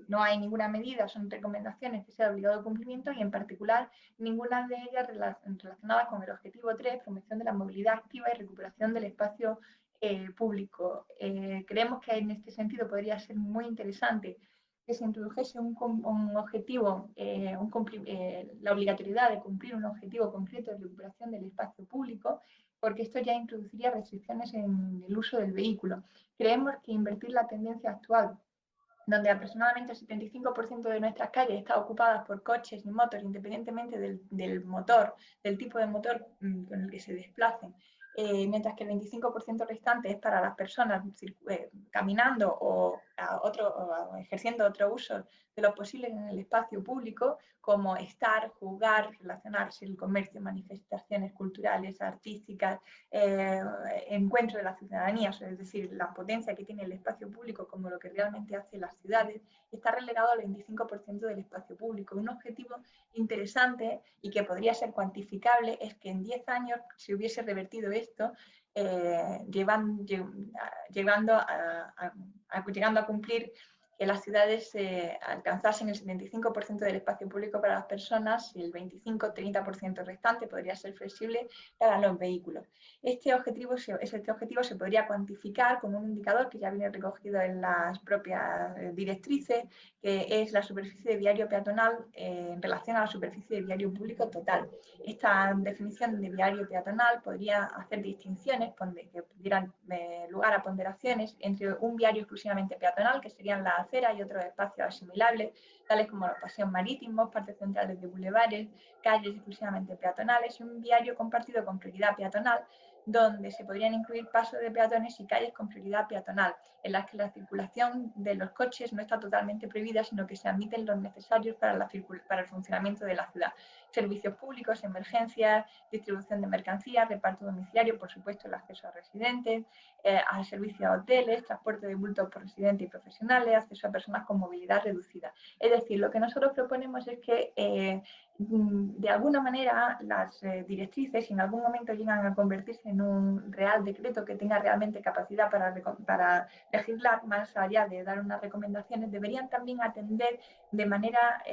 Speaker 5: no hay ninguna medida, son recomendaciones que sea de obligado cumplimiento, y en particular ninguna de ellas relacionadas con el objetivo 3, promoción de la movilidad activa y recuperación del espacio público. Creemos que en este sentido podría ser muy interesante que se introdujese un objetivo, la obligatoriedad de cumplir un objetivo concreto de recuperación del espacio público, porque esto ya introduciría restricciones en el uso del vehículo. Creemos que invertir la tendencia actual, donde aproximadamente el 75% de nuestras calles están ocupadas por coches y motos, independientemente del motor, del tipo de motor con el que se desplacen, mientras que el 25% restante es para las personas caminando o ejerciendo otro uso de lo posible en el espacio público, como estar, jugar, relacionarse, el comercio, manifestaciones culturales, artísticas, encuentro de la ciudadanía, es decir, la potencia que tiene el espacio público como lo que realmente hace las ciudades, está relegado al 25% del espacio público. Un objetivo interesante y que podría ser cuantificable es que en 10 años se hubiese revertido esto, llegando a cumplir que las ciudades alcanzasen el 75% del espacio público para las personas y el 25-30% restante podría ser flexible para los vehículos. Este objetivo se podría cuantificar con un indicador que ya viene recogido en las propias directrices, que es la superficie de viario peatonal en relación a la superficie de viario público total. Esta definición de viario peatonal podría hacer distinciones que pudieran lugar a ponderaciones entre un viario exclusivamente peatonal, que serían las aceras y otros espacios asimilables, tales como los paseos marítimos, partes centrales de bulevares, calles exclusivamente peatonales, y un viario compartido con prioridad peatonal, donde se podrían incluir pasos de peatones y calles con prioridad peatonal, en las que la circulación de los coches no está totalmente prohibida, sino que se admiten los necesarios para el funcionamiento de la ciudad. Servicios públicos, emergencias, distribución de mercancías, reparto domiciliario, por supuesto el acceso a residentes, a servicios a hoteles, transporte de bultos por residentes y profesionales, acceso a personas con movilidad reducida. Es decir, lo que nosotros proponemos es que de alguna manera las directrices, si en algún momento llegan a convertirse en un real decreto que tenga realmente capacidad para legislar, más allá de dar unas recomendaciones, deberían también atender de manera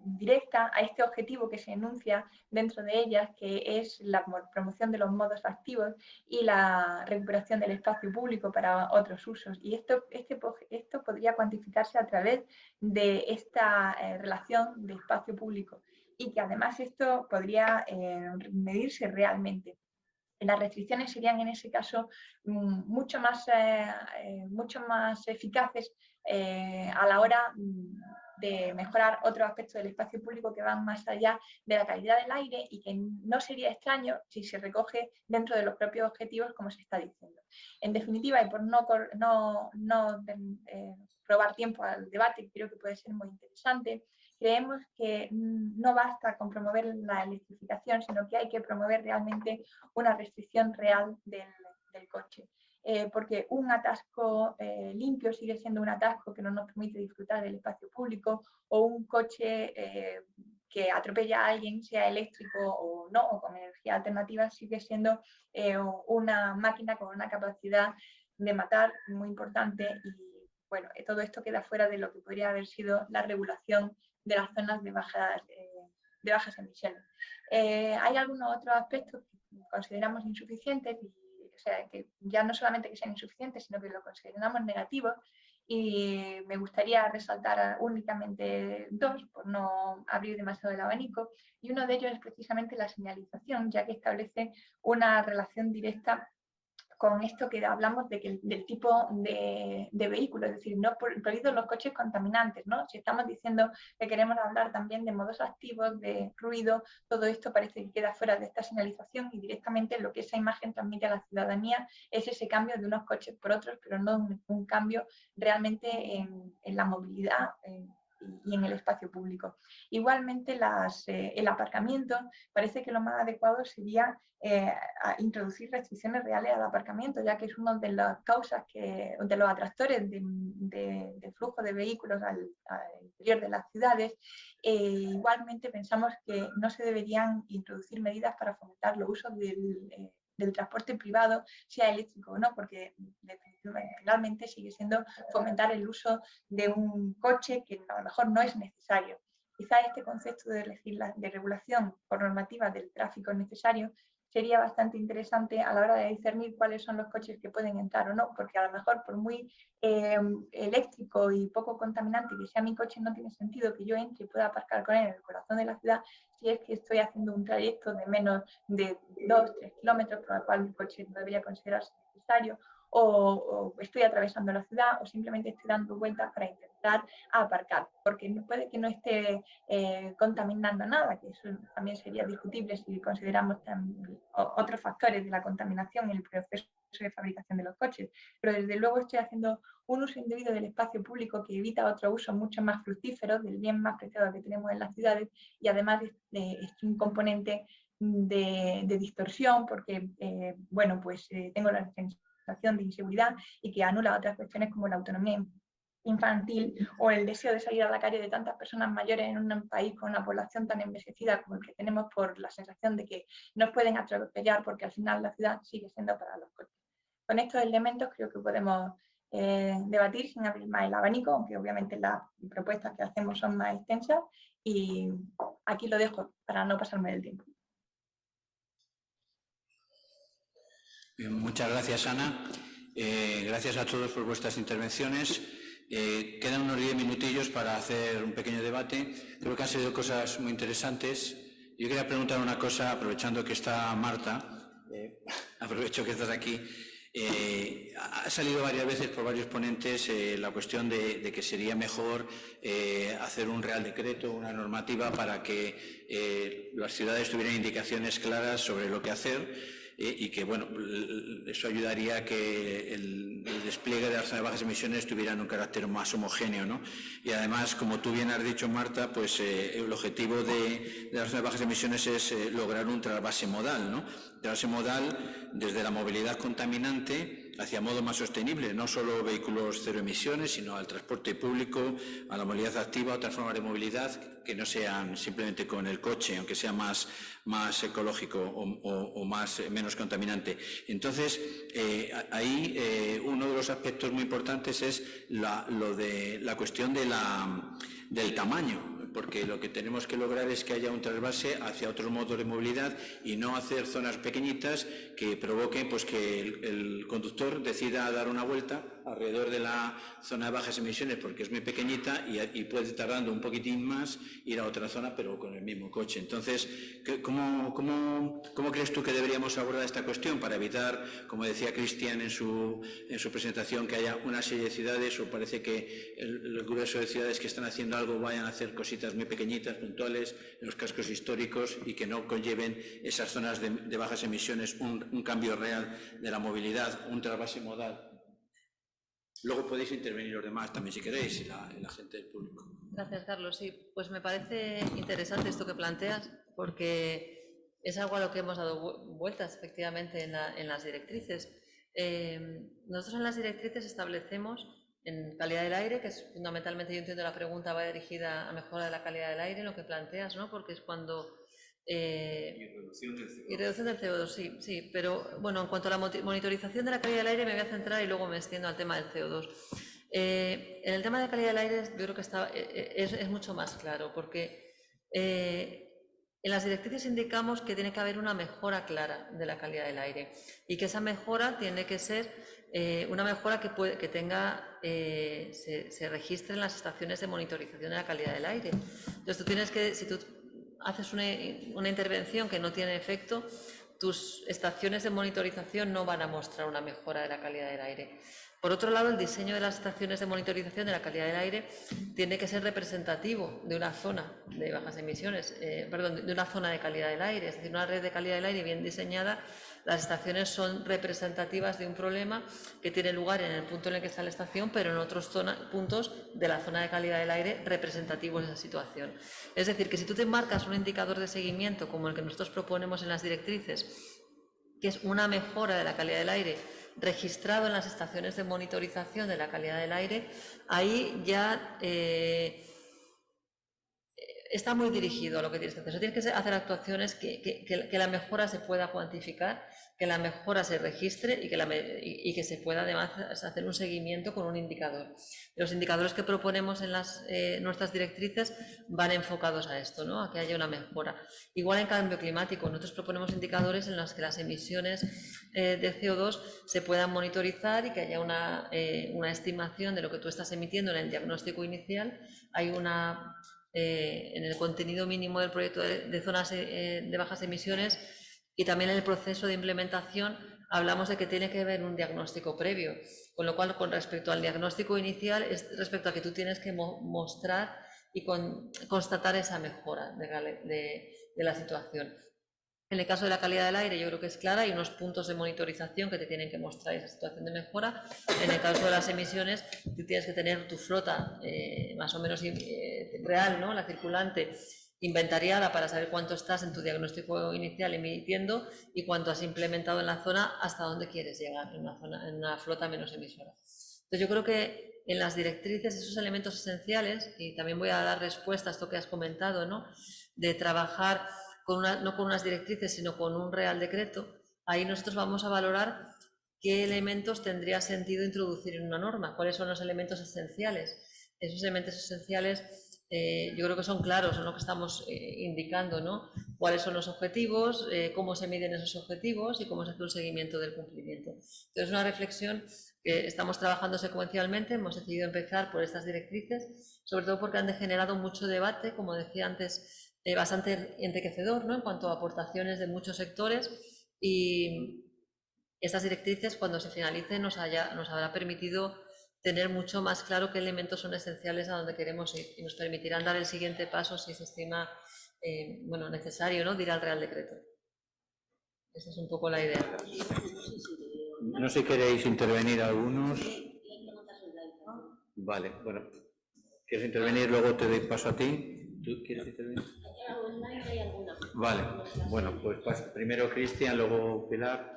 Speaker 5: directa a este objetivo que se enuncia dentro de ellas, que es la promoción de los modos activos y la recuperación del espacio público para otros usos. Y esto podría cuantificarse a través de esta relación de espacio público, y que además esto podría medirse realmente. Las restricciones serían en ese caso mucho más eficaces a la hora de mejorar otros aspectos del espacio público que van más allá de la calidad del aire, y que no sería extraño si se recoge dentro de los propios objetivos, como se está diciendo. En definitiva, y por no robar tiempo al debate, que creo que puede ser muy interesante, creemos que no basta con promover la electrificación, sino que hay que promover realmente una restricción real del coche. Porque un atasco limpio sigue siendo un atasco que no nos permite disfrutar del espacio público, o un coche que atropella a alguien, sea eléctrico o no, o con energía alternativa, sigue siendo una máquina con una capacidad de matar muy importante. Y bueno, todo esto queda fuera de lo que podría haber sido la regulación de las zonas de bajas emisiones. Hay algunos otros aspectos que consideramos insuficientes, o sea, que ya no solamente que sean insuficientes, sino que lo consideramos negativos, y me gustaría resaltar únicamente dos, por no abrir demasiado el abanico, y uno de ellos es precisamente la señalización, ya que establece una relación directa con esto que hablamos del tipo de vehículo, es decir, no prohibidos los coches contaminantes, ¿no? Si estamos diciendo que queremos hablar también de modos activos, de ruido, todo esto parece que queda fuera de esta señalización, y directamente lo que esa imagen transmite a la ciudadanía es ese cambio de unos coches por otros, pero no un cambio realmente en la movilidad y en el espacio público. Igualmente, el aparcamiento, parece que lo más adecuado sería a introducir restricciones reales al aparcamiento, ya que es una de las causas, de los atractores del flujo de vehículos al interior de las ciudades. Igualmente pensamos que no se deberían introducir medidas para fomentar los usos del transporte privado, sea eléctrico o no, porque finalmente sigue siendo fomentar el uso de un coche que a lo mejor no es necesario. Quizá este concepto de regulación por normativa del tráfico necesario sería bastante interesante a la hora de discernir cuáles son los coches que pueden entrar o no, porque a lo mejor por muy eléctrico y poco contaminante que sea mi coche, no tiene sentido que yo entre y pueda aparcar con él en el corazón de la ciudad si es que estoy haciendo un trayecto de menos de 2-3 kilómetros, por lo cual mi coche no debería considerarse necesario, o estoy atravesando la ciudad, o simplemente estoy dando vueltas para intentar aparcar, porque puede que no esté contaminando nada, que eso también sería discutible si consideramos otros factores de la contaminación en el proceso de fabricación de los coches, pero desde luego estoy haciendo un uso indebido del espacio público que evita otro uso mucho más fructífero del bien más preciado que tenemos en las ciudades, y además es un componente de distorsión, porque bueno, pues tengo la sensación de inseguridad, y que anula otras cuestiones como la autonomía infantil o el deseo de salir a la calle de tantas personas mayores en un país con una población tan envejecida como el que tenemos, por la sensación de que nos pueden atropellar, porque al final la ciudad sigue siendo para los coches. Con estos elementos creo que podemos debatir sin abrir más el abanico, aunque obviamente las propuestas que hacemos son más extensas, y aquí lo dejo para no pasarme del tiempo.
Speaker 1: Bien, muchas gracias, Ana. Gracias a todos por vuestras intervenciones. Quedan unos 10 minutillos para hacer un pequeño debate. Creo que han sido cosas muy interesantes. Yo quería preguntar una cosa, aprovechando que está Marta, aprovecho que estás aquí. Ha salido varias veces por varios ponentes la cuestión de que sería mejor hacer un real decreto, una normativa para que las ciudades tuvieran indicaciones claras sobre lo que hacer. Y que, bueno, eso ayudaría a que el despliegue de las zonas de bajas emisiones tuvieran un carácter más homogéneo, ¿no? Y además, como tú bien has dicho, Marta, pues el objetivo de las zonas de bajas emisiones es lograr un trasvase modal, ¿no? Trasvase modal desde la movilidad contaminante hacia modo más sostenible, no solo vehículos cero emisiones, sino al transporte público, a la movilidad activa, otras formas de movilidad que no sean simplemente con el coche, aunque sea más ecológico o menos contaminante. Entonces, ahí uno de los aspectos muy importantes es la cuestión del tamaño, porque lo que tenemos que lograr es que haya un trasvase hacia otros modos de movilidad y no hacer zonas pequeñitas que provoquen pues, que el conductor decida dar una vuelta alrededor de la zona de bajas emisiones porque es muy pequeñita y puede tardando un poquitín más ir a otra zona pero con el mismo coche. Entonces, ¿cómo crees tú que deberíamos abordar esta cuestión para evitar, como decía Cristian en su presentación, que haya una serie de ciudades o parece que el grueso de ciudades que están haciendo algo vayan a hacer cositas muy pequeñitas, puntuales, en los cascos históricos y que no conlleven esas zonas de bajas emisiones un cambio real de la movilidad, un trasvase modal? Luego podéis intervenir los demás también si queréis y la gente del público.
Speaker 2: Gracias, Carlos. Sí, pues me parece interesante esto que planteas porque es algo a lo que hemos dado vueltas efectivamente en las directrices. Nosotros en las directrices establecemos en calidad del aire, que es fundamentalmente, yo entiendo la pregunta va dirigida a mejora de la calidad del aire, lo que planteas, ¿no? Porque es cuando... y reducción del CO2, sí, pero bueno, en cuanto a la monitorización de la calidad del aire me voy a centrar y luego me extiendo al tema del CO2. En el tema de la calidad del aire yo creo que es mucho más claro, porque en las directrices indicamos que tiene que haber una mejora clara de la calidad del aire y que esa mejora tiene que ser una mejora que tenga, se registre en las estaciones de monitorización de la calidad del aire. Entonces tú tienes que, si tú haces una intervención que no tiene efecto, tus estaciones de monitorización no van a mostrar una mejora de la calidad del aire. Por otro lado, el diseño de las estaciones de monitorización de la calidad del aire tiene que ser representativo de una zona de bajas emisiones, de una zona de calidad del aire, es decir, una red de calidad del aire bien diseñada. Las estaciones son representativas de un problema que tiene lugar en el punto en el que está la estación, pero en otros puntos de la zona de calidad del aire representativos de esa situación. Es decir, que si tú te marcas un indicador de seguimiento como el que nosotros proponemos en las directrices, que es una mejora de la calidad del aire registrado en las estaciones de monitorización de la calidad del aire, ahí ya está muy dirigido a lo que tienes que hacer. Tienes que hacer actuaciones que la mejora se pueda cuantificar, que la mejora se registre y que se pueda además hacer un seguimiento con un indicador. Los indicadores que proponemos en nuestras directrices van enfocados a esto, ¿no? A que haya una mejora. Igual en cambio climático, nosotros proponemos indicadores en los que las emisiones de CO2 se puedan monitorizar y que haya una estimación de lo que tú estás emitiendo en el diagnóstico inicial. Hay en el contenido mínimo del proyecto de zonas de bajas emisiones y también en el proceso de implementación hablamos de que tiene que haber un diagnóstico previo, con lo cual con respecto al diagnóstico inicial es respecto a que tú tienes que mostrar y constatar esa mejora de la situación. En el caso de la calidad del aire yo creo que es clara, hay unos puntos de monitorización que te tienen que mostrar esa situación de mejora. En el caso de las emisiones, tú tienes que tener tu flota más o menos real, ¿no? La circulante, inventariada para saber cuánto estás en tu diagnóstico inicial emitiendo y cuánto has implementado en la zona, hasta dónde quieres llegar en una flota menos emisora. Entonces yo creo que en las directrices esos elementos esenciales, y también voy a dar respuesta a esto que has comentado, ¿no? De trabajar no con unas directrices, sino con un real decreto, ahí nosotros vamos a valorar qué elementos tendría sentido introducir en una norma, cuáles son los elementos esenciales. Esos elementos esenciales yo creo que son claros, son lo que estamos indicando, ¿no? Cuáles son los objetivos, cómo se miden esos objetivos y cómo se hace un seguimiento del cumplimiento. Entonces, es una reflexión que estamos trabajando secuencialmente, hemos decidido empezar por estas directrices, sobre todo porque han generado mucho debate, como decía antes, bastante enriquecedor, ¿no? En cuanto a aportaciones de muchos sectores, y estas directrices, cuando se finalicen, nos habrá permitido tener mucho más claro qué elementos son esenciales a donde queremos ir y nos permitirán dar el siguiente paso si se estima bueno, necesario, ¿no? De ir al Real Decreto. Esa es un poco la idea.
Speaker 1: No sé si queréis intervenir algunos. Vale, bueno. ¿Quieres intervenir? Luego te doy paso a ti. ¿Tú quieres intervenir? Vale, bueno, pues primero Cristian, luego Pilar.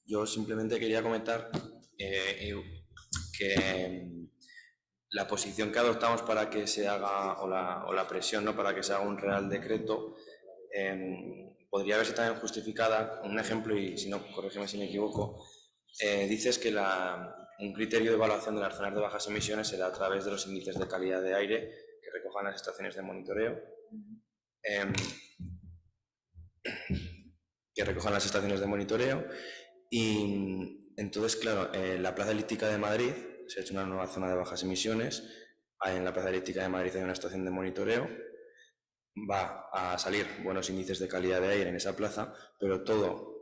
Speaker 3: Yo simplemente quería comentar que la posición que adoptamos para que se haga, o la presión, ¿no?, para que se haga un Real Decreto, podría verse también justificada. Un ejemplo, y si no, corrígeme si me equivoco, dices que un criterio de evaluación de las zonas de bajas emisiones será a través de los índices de calidad de aire que recojan las estaciones de monitoreo. Y entonces, claro, en la Plaza Elíptica de Madrid se ha hecho una nueva zona de bajas emisiones. En la Plaza Elíptica de Madrid hay una estación de monitoreo. Va a salir buenos índices de calidad de aire en esa plaza, pero todo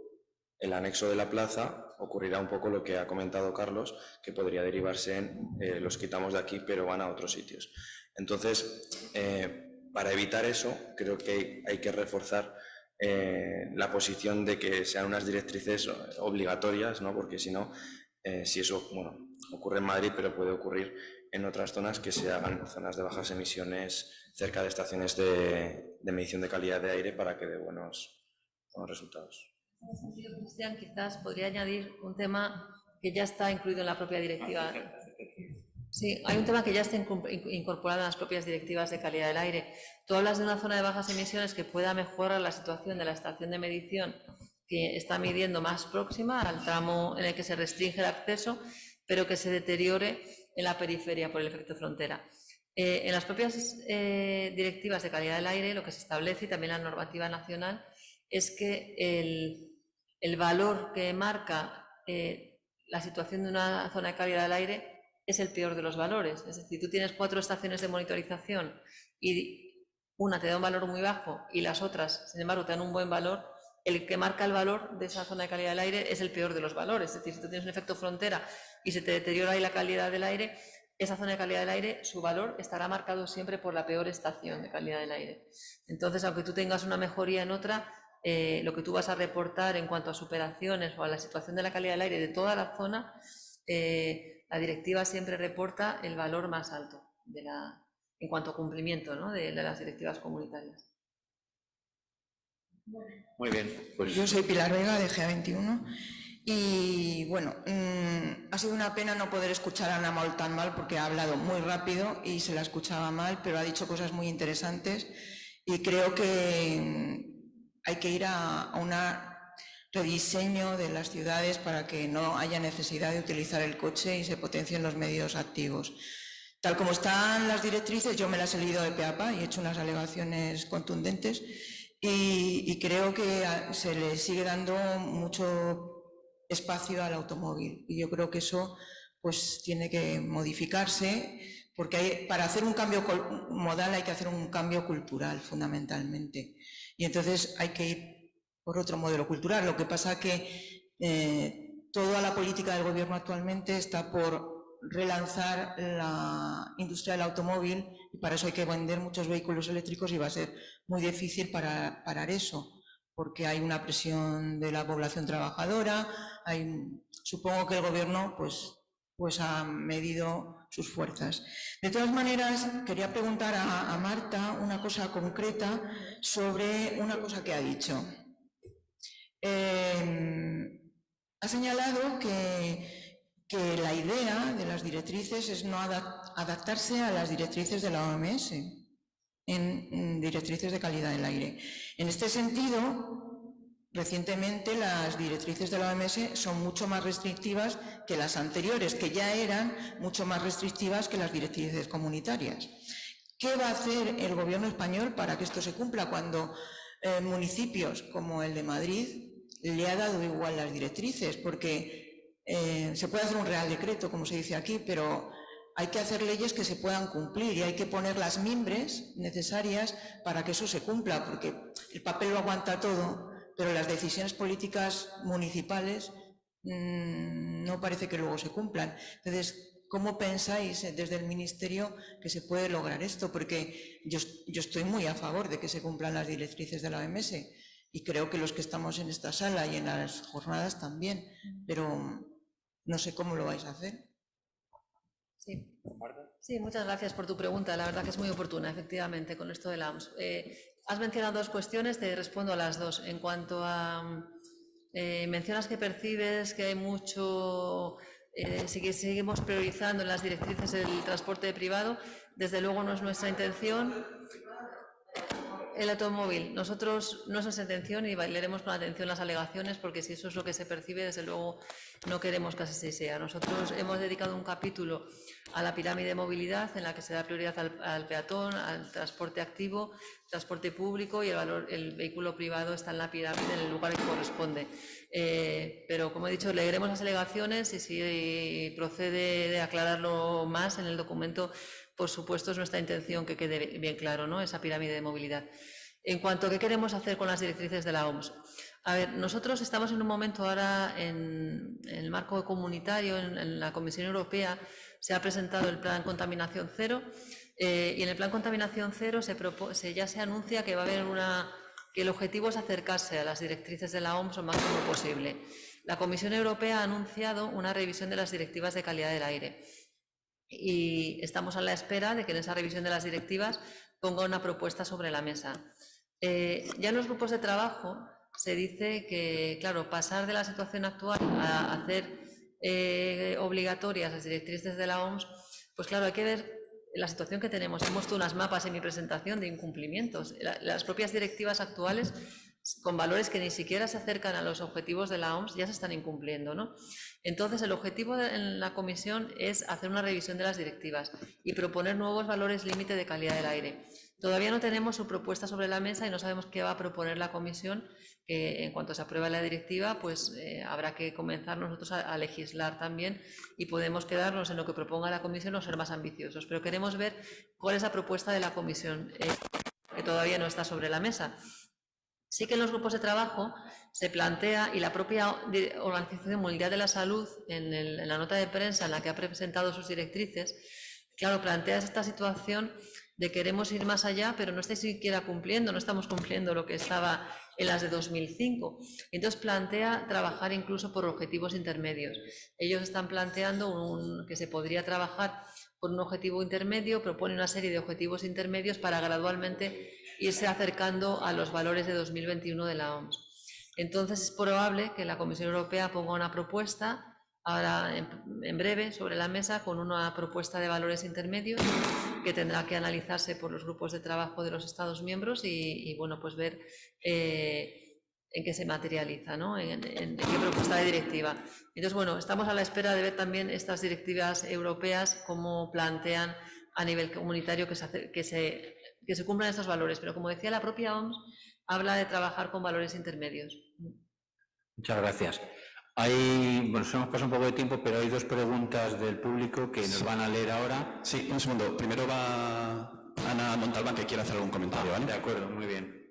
Speaker 3: el anexo de la plaza ocurrirá un poco lo que ha comentado Carlos, que podría derivarse en los quitamos de aquí pero van a otros sitios. Entonces, para evitar eso, creo que hay que reforzar la posición de que sean unas directrices obligatorias, ¿no? Porque si no, si eso, bueno, ocurre en Madrid, pero puede ocurrir en otras zonas, que se hagan zonas de bajas emisiones cerca de estaciones de medición de calidad de aire para que dé buenos resultados.
Speaker 2: En ese sentido, Cristian, quizás podría añadir un tema que ya está incluido en la propia directiva. Sí, hay un tema que ya está incorporado en las propias directivas de calidad del aire. Tú hablas de una zona de bajas emisiones que pueda mejorar la situación de la estación de medición que está midiendo más próxima al tramo en el que se restringe el acceso, pero que se deteriore en la periferia por el efecto frontera. En las propias directivas de calidad del aire, lo que se establece, y también la normativa nacional, es que el valor que marca la situación de una zona de calidad del aire es el peor de los valores. Es decir, tú tienes 4 estaciones de monitorización y una te da un valor muy bajo y las otras, sin embargo, te dan un buen valor. El que marca el valor de esa zona de calidad del aire es el peor de los valores. Es decir, si tú tienes un efecto frontera y se te deteriora ahí la calidad del aire, esa zona de calidad del aire, su valor estará marcado siempre por la peor estación de calidad del aire. Entonces, aunque tú tengas una mejoría en otra, lo que tú vas a reportar en cuanto a superaciones o a la situación de la calidad del aire de toda la zona, la directiva siempre reporta el valor más alto en cuanto a cumplimiento, ¿no?, de las directivas comunitarias.
Speaker 1: Muy bien. Pues
Speaker 6: yo soy Pilar Vega, de GA21, y bueno, ha sido una pena no poder escuchar a Ana Maul tan mal, porque ha hablado muy rápido y se la escuchaba mal, pero ha dicho cosas muy interesantes y creo que hay que ir a un rediseño de las ciudades para que no haya necesidad de utilizar el coche y se potencien los medios activos. Tal como están las directrices, yo me las he leído de pe a pa y he hecho unas alegaciones contundentes y creo que se le sigue dando mucho espacio al automóvil y yo creo que eso pues tiene que modificarse, porque para hacer un cambio modal hay que hacer un cambio cultural fundamentalmente, y entonces hay que ir por otro modelo cultural. Lo que pasa que toda la política del gobierno actualmente está por relanzar la industria del automóvil y para eso hay que vender muchos vehículos eléctricos y va a ser muy difícil parar eso, porque hay una presión de la población trabajadora. Supongo que el gobierno pues ha medido sus fuerzas. De todas maneras, quería preguntar a Marta una cosa concreta sobre una cosa que ha dicho. Ha señalado que la idea de las directrices es no adaptarse a las directrices de la OMS en directrices de calidad del aire. En este sentido, Recientemente las directrices de la OMS son mucho más restrictivas que las anteriores, que ya eran mucho más restrictivas que las directrices comunitarias. ¿Qué va a hacer el Gobierno español para que esto se cumpla cuando municipios como el de Madrid le ha dado igual las directrices? Porque se puede hacer un real decreto, como se dice aquí, pero hay que hacer leyes que se puedan cumplir y hay que poner las mimbres necesarias para que eso se cumpla, porque el papel lo aguanta todo, pero las decisiones políticas municipales no parece que luego se cumplan. Entonces, ¿cómo pensáis desde el Ministerio que se puede lograr esto? Porque yo estoy muy a favor de que se cumplan las directrices de la OMS y creo que los que estamos en esta sala y en las jornadas también, pero no sé cómo lo vais a hacer.
Speaker 2: Sí. Sí, muchas gracias por tu pregunta. La verdad que es muy oportuna, efectivamente, con esto de la OMS. Has mencionado dos cuestiones, te respondo a las dos. En cuanto a... mencionas que percibes que hay mucho... seguimos priorizando en las directrices el transporte privado. Desde luego no es nuestra intención. El automóvil, nosotros no es nuestra intención y leeremos con atención las alegaciones, porque si eso es lo que se percibe, desde luego no queremos que así sea. Nosotros hemos dedicado un capítulo a la pirámide de movilidad en la que se da prioridad al peatón, al transporte activo, transporte público, y el vehículo privado está en la pirámide en el lugar que corresponde. Pero como he dicho, leeremos las alegaciones y si procede de aclararlo más en el documento, por supuesto, es nuestra intención que quede bien claro, ¿no?, esa pirámide de movilidad. En cuanto a qué queremos hacer con las directrices de la OMS. A ver, nosotros estamos en un momento ahora en el marco comunitario, en la Comisión Europea, se ha presentado el Plan Contaminación Cero y en el Plan Contaminación Cero ya se anuncia que va a haber que el objetivo es acercarse a las directrices de la OMS lo máximo posible. La Comisión Europea ha anunciado una revisión de las directivas de calidad del aire. Y estamos a la espera de que en esa revisión de las directivas ponga una propuesta sobre la mesa. Ya en los grupos de trabajo se dice que, claro, pasar de la situación actual a hacer obligatorias las directrices de la OMS, pues claro, hay que ver la situación que tenemos. He puesto unas mapas en mi presentación de incumplimientos. Las propias directivas actuales, con valores que ni siquiera se acercan a los objetivos de la OMS, ya se están incumpliendo, ¿no? Entonces, el objetivo en la comisión es hacer una revisión de las directivas y proponer nuevos valores límite de calidad del aire. Todavía no tenemos su propuesta sobre la mesa y no sabemos qué va a proponer la comisión, que en cuanto se apruebe la directiva, pues habrá que comenzar nosotros a legislar también y podemos quedarnos en lo que proponga la comisión o ser más ambiciosos. Pero queremos ver cuál es la propuesta de la comisión, que todavía no está sobre la mesa. Sí que en los grupos de trabajo se plantea, y la propia Organización Mundial de la Salud, en la nota de prensa en la que ha presentado sus directrices, claro, plantea esta situación de queremos ir más allá, pero no estáis siquiera cumpliendo, no estamos cumpliendo lo que estaba en las de 2005. Entonces plantea trabajar incluso por objetivos intermedios. Ellos están planteando que se podría trabajar por un objetivo intermedio, propone una serie de objetivos intermedios para gradualmente irse acercando a los valores de 2021 de la OMS. Entonces es probable que la Comisión Europea ponga una propuesta ahora en breve sobre la mesa con una propuesta de valores intermedios que tendrá que analizarse por los grupos de trabajo de los Estados miembros y bueno, pues ver en qué se materializa, ¿no?, en qué propuesta de directiva. Entonces, bueno, estamos a la espera de ver también estas directivas europeas cómo plantean a nivel comunitario que se cumplan estos valores, pero como decía la propia OMS, habla de trabajar con valores intermedios.
Speaker 1: Muchas gracias. Bueno, se nos pasa un poco de tiempo, pero hay dos preguntas del público que nos van a leer ahora.
Speaker 7: Sí, un segundo. Primero va Ana Montalbán, que quiere hacer algún comentario, ¿vale?
Speaker 1: De acuerdo, muy bien.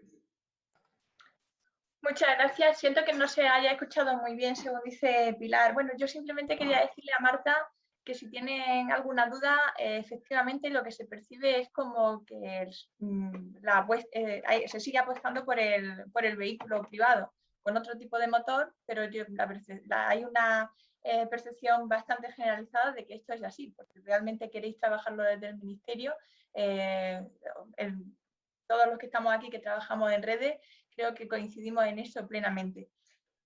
Speaker 5: Muchas gracias. Siento que no se haya escuchado muy bien, según dice Pilar. Bueno, yo simplemente quería decirle a Marta que si tienen alguna duda, efectivamente lo que se percibe es como que se sigue apostando por el vehículo privado con otro tipo de motor, pero hay una percepción bastante generalizada de que esto es así, porque realmente queréis trabajarlo desde el Ministerio. Todos los que estamos aquí, que trabajamos en redes, creo que coincidimos en eso plenamente.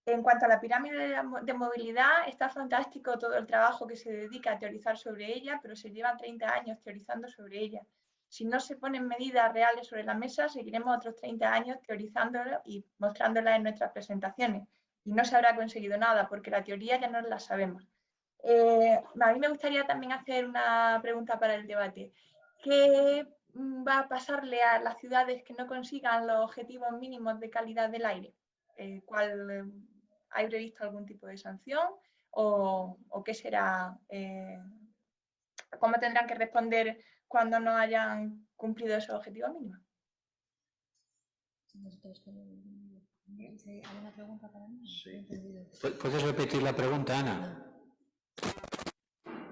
Speaker 5: En cuanto a la pirámide de movilidad, está fantástico todo el trabajo que se dedica a teorizar sobre ella, pero se llevan 30 años teorizando sobre ella. Si no se ponen medidas reales sobre la mesa, seguiremos otros 30 años teorizándolo y mostrándolas en nuestras presentaciones. Y no se habrá conseguido nada, porque la teoría ya no la sabemos. A mí me gustaría también hacer una pregunta para el debate. ¿Qué va a pasarle a las ciudades que no consigan los objetivos mínimos de calidad del aire? ¿Hay previsto algún tipo de sanción? ¿O qué será? ¿Cómo tendrán que responder cuando no hayan cumplido esos objetivos mínimos?
Speaker 2: ¿Hay una pregunta para mí?
Speaker 1: Sí. ¿Puedes repetir la pregunta, Ana?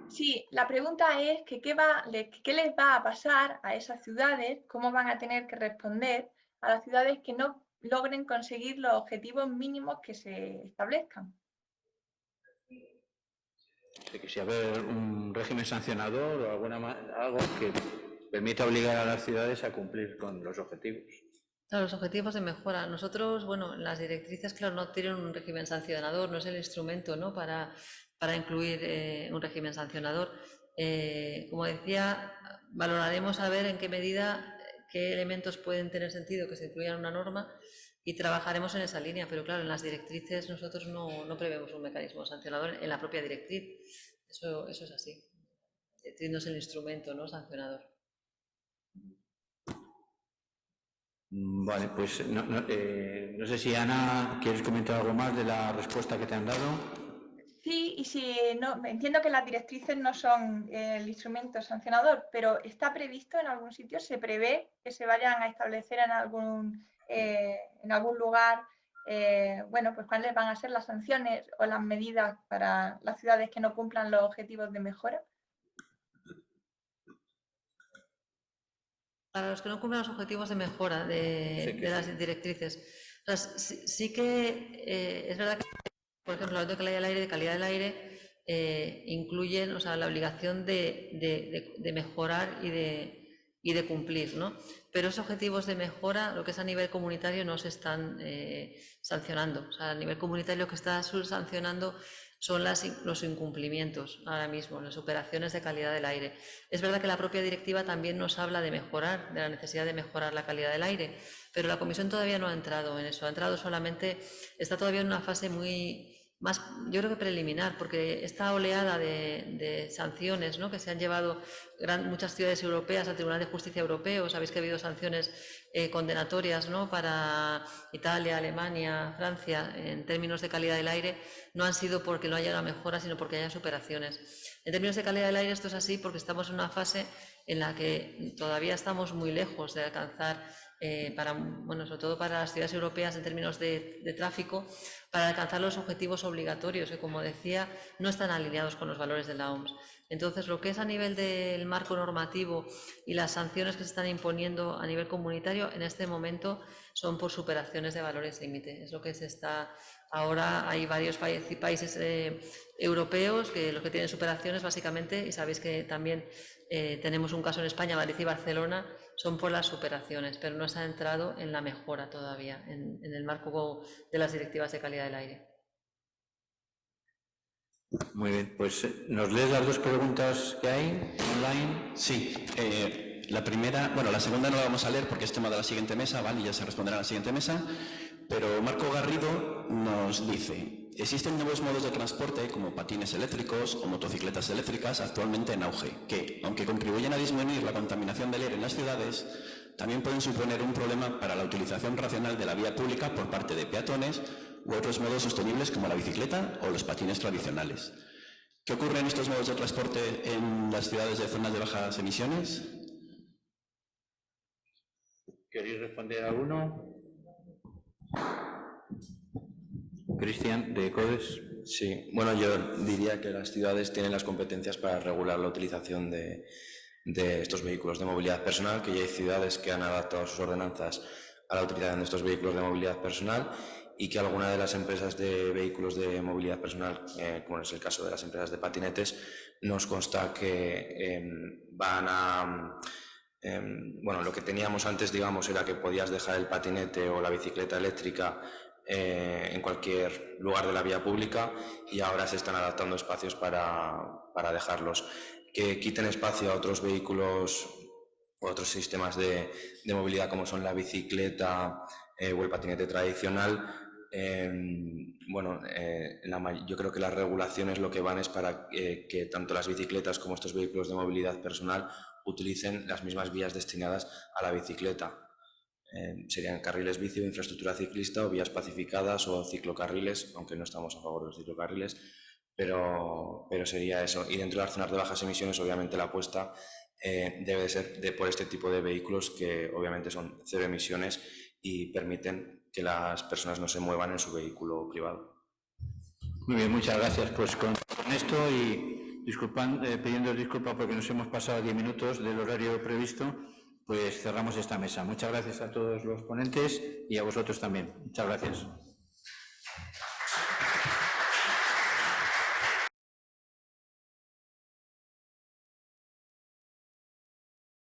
Speaker 5: Sí, la pregunta es que qué les va a pasar a esas ciudades, cómo van a tener que responder a las ciudades que no logren conseguir los objetivos mínimos que se establezcan.
Speaker 1: Si haber un régimen sancionador o algo que permita obligar a las ciudades a cumplir con los objetivos.
Speaker 2: Claro, los objetivos de mejora. Nosotros, bueno, las directrices, claro, no tienen un régimen sancionador, no es el instrumento, ¿no?, para incluir un régimen sancionador. Como decía, valoraremos a ver en qué medida, qué elementos pueden tener sentido que se incluyan en una norma y trabajaremos en esa línea, pero claro, en las directrices nosotros no prevemos un mecanismo sancionador en la propia directriz. Eso es así. La directriz no es el instrumento, ¿no?, sancionador.
Speaker 1: Vale, pues no sé si Ana, ¿quieres comentar algo más de la respuesta que te han dado?
Speaker 5: Sí, y si no, entiendo que las directrices no son el instrumento sancionador, pero ¿está previsto en algún sitio? ¿Se prevé que se vayan a establecer en algún lugar, bueno, pues cuáles van a ser las sanciones o las medidas para las ciudades que no cumplan los objetivos de mejora?
Speaker 2: Para los que no cumplan los objetivos de mejora de las directrices. O sea, sí que es verdad que, por ejemplo, la ley de calidad del aire incluyen, o sea, la obligación de mejorar y de cumplir, ¿no? Pero esos objetivos de mejora, lo que es a nivel comunitario, no se están sancionando. O sea, a nivel comunitario lo que está sancionando son los incumplimientos ahora mismo, las operaciones de calidad del aire. Es verdad que la propia directiva también nos habla de mejorar, de la necesidad de mejorar la calidad del aire, pero la Comisión todavía no ha entrado en eso, ha entrado solamente, está todavía en una fase muy más, yo creo que preliminar, porque esta oleada de sanciones, ¿no?, que se han llevado muchas ciudades europeas al Tribunal de Justicia Europeo, sabéis que ha habido sanciones condenatorias, ¿no?, para Italia, Alemania, Francia, en términos de calidad del aire, no han sido porque no haya una mejora, sino porque haya superaciones. En términos de calidad del aire esto es así porque estamos en una fase en la que todavía estamos muy lejos de alcanzar, sobre todo para las ciudades europeas en términos de tráfico, para alcanzar los objetivos obligatorios que, como decía, no están alineados con los valores de la OMS. Entonces, lo que es a nivel del marco normativo y las sanciones que se están imponiendo a nivel comunitario en este momento son por superaciones de valores límite. Es lo que se está ahora. Hay varios países europeos que los que tienen superaciones básicamente, y sabéis que también tenemos un caso en España, Madrid y Barcelona, son por las superaciones, pero no se ha entrado en la mejora todavía, en el marco de las directivas de calidad del aire.
Speaker 1: Muy bien, pues ¿nos lees las dos preguntas que hay online?
Speaker 7: Sí, la primera, bueno, la segunda no la vamos a leer porque es tema de la siguiente mesa, ¿vale? Y ya se responderá en la siguiente mesa, pero Marco Garrido nos dice: existen nuevos modos de transporte como patines eléctricos o motocicletas eléctricas actualmente en auge, que, aunque contribuyen a disminuir la contaminación del aire en las ciudades, también pueden suponer un problema para la utilización racional de la vía pública por parte de peatones u otros modos sostenibles como la bicicleta o los patines tradicionales. ¿Qué ocurre en estos modos de transporte en las ciudades de zonas de bajas emisiones?
Speaker 1: ¿Queréis responder a uno? Cristian, de CODES.
Speaker 3: Sí, bueno, yo diría que las ciudades tienen las competencias para regular la utilización de estos vehículos de movilidad personal, que ya hay ciudades que han adaptado sus ordenanzas a la utilización de estos vehículos de movilidad personal, y que algunas de las empresas de vehículos de movilidad personal, como es el caso de las empresas de patinetes, nos consta que van a... bueno, lo que teníamos antes, digamos, era que podías dejar el patinete o la bicicleta eléctrica en cualquier lugar de la vía pública, y ahora se están adaptando espacios para dejarlos, que quiten espacio a otros vehículos otros sistemas de movilidad como son la bicicleta o el patinete tradicional, yo creo que las regulaciones lo que van es para que tanto las bicicletas como estos vehículos de movilidad personal utilicen las mismas vías destinadas a la bicicleta. Serían carriles bici o infraestructura ciclista o vías pacificadas o ciclocarriles, aunque no estamos a favor de los ciclocarriles, pero sería eso. Y dentro de las zonas de bajas emisiones, obviamente la apuesta debe de ser por este tipo de vehículos que obviamente son cero emisiones y permiten que las personas no se muevan en su vehículo privado.
Speaker 1: Muy bien, muchas gracias. Pues con esto y pidiendo disculpas porque nos hemos pasado 10 minutos del horario previsto, pues cerramos esta mesa. Muchas gracias a todos los ponentes y a vosotros también. Muchas gracias.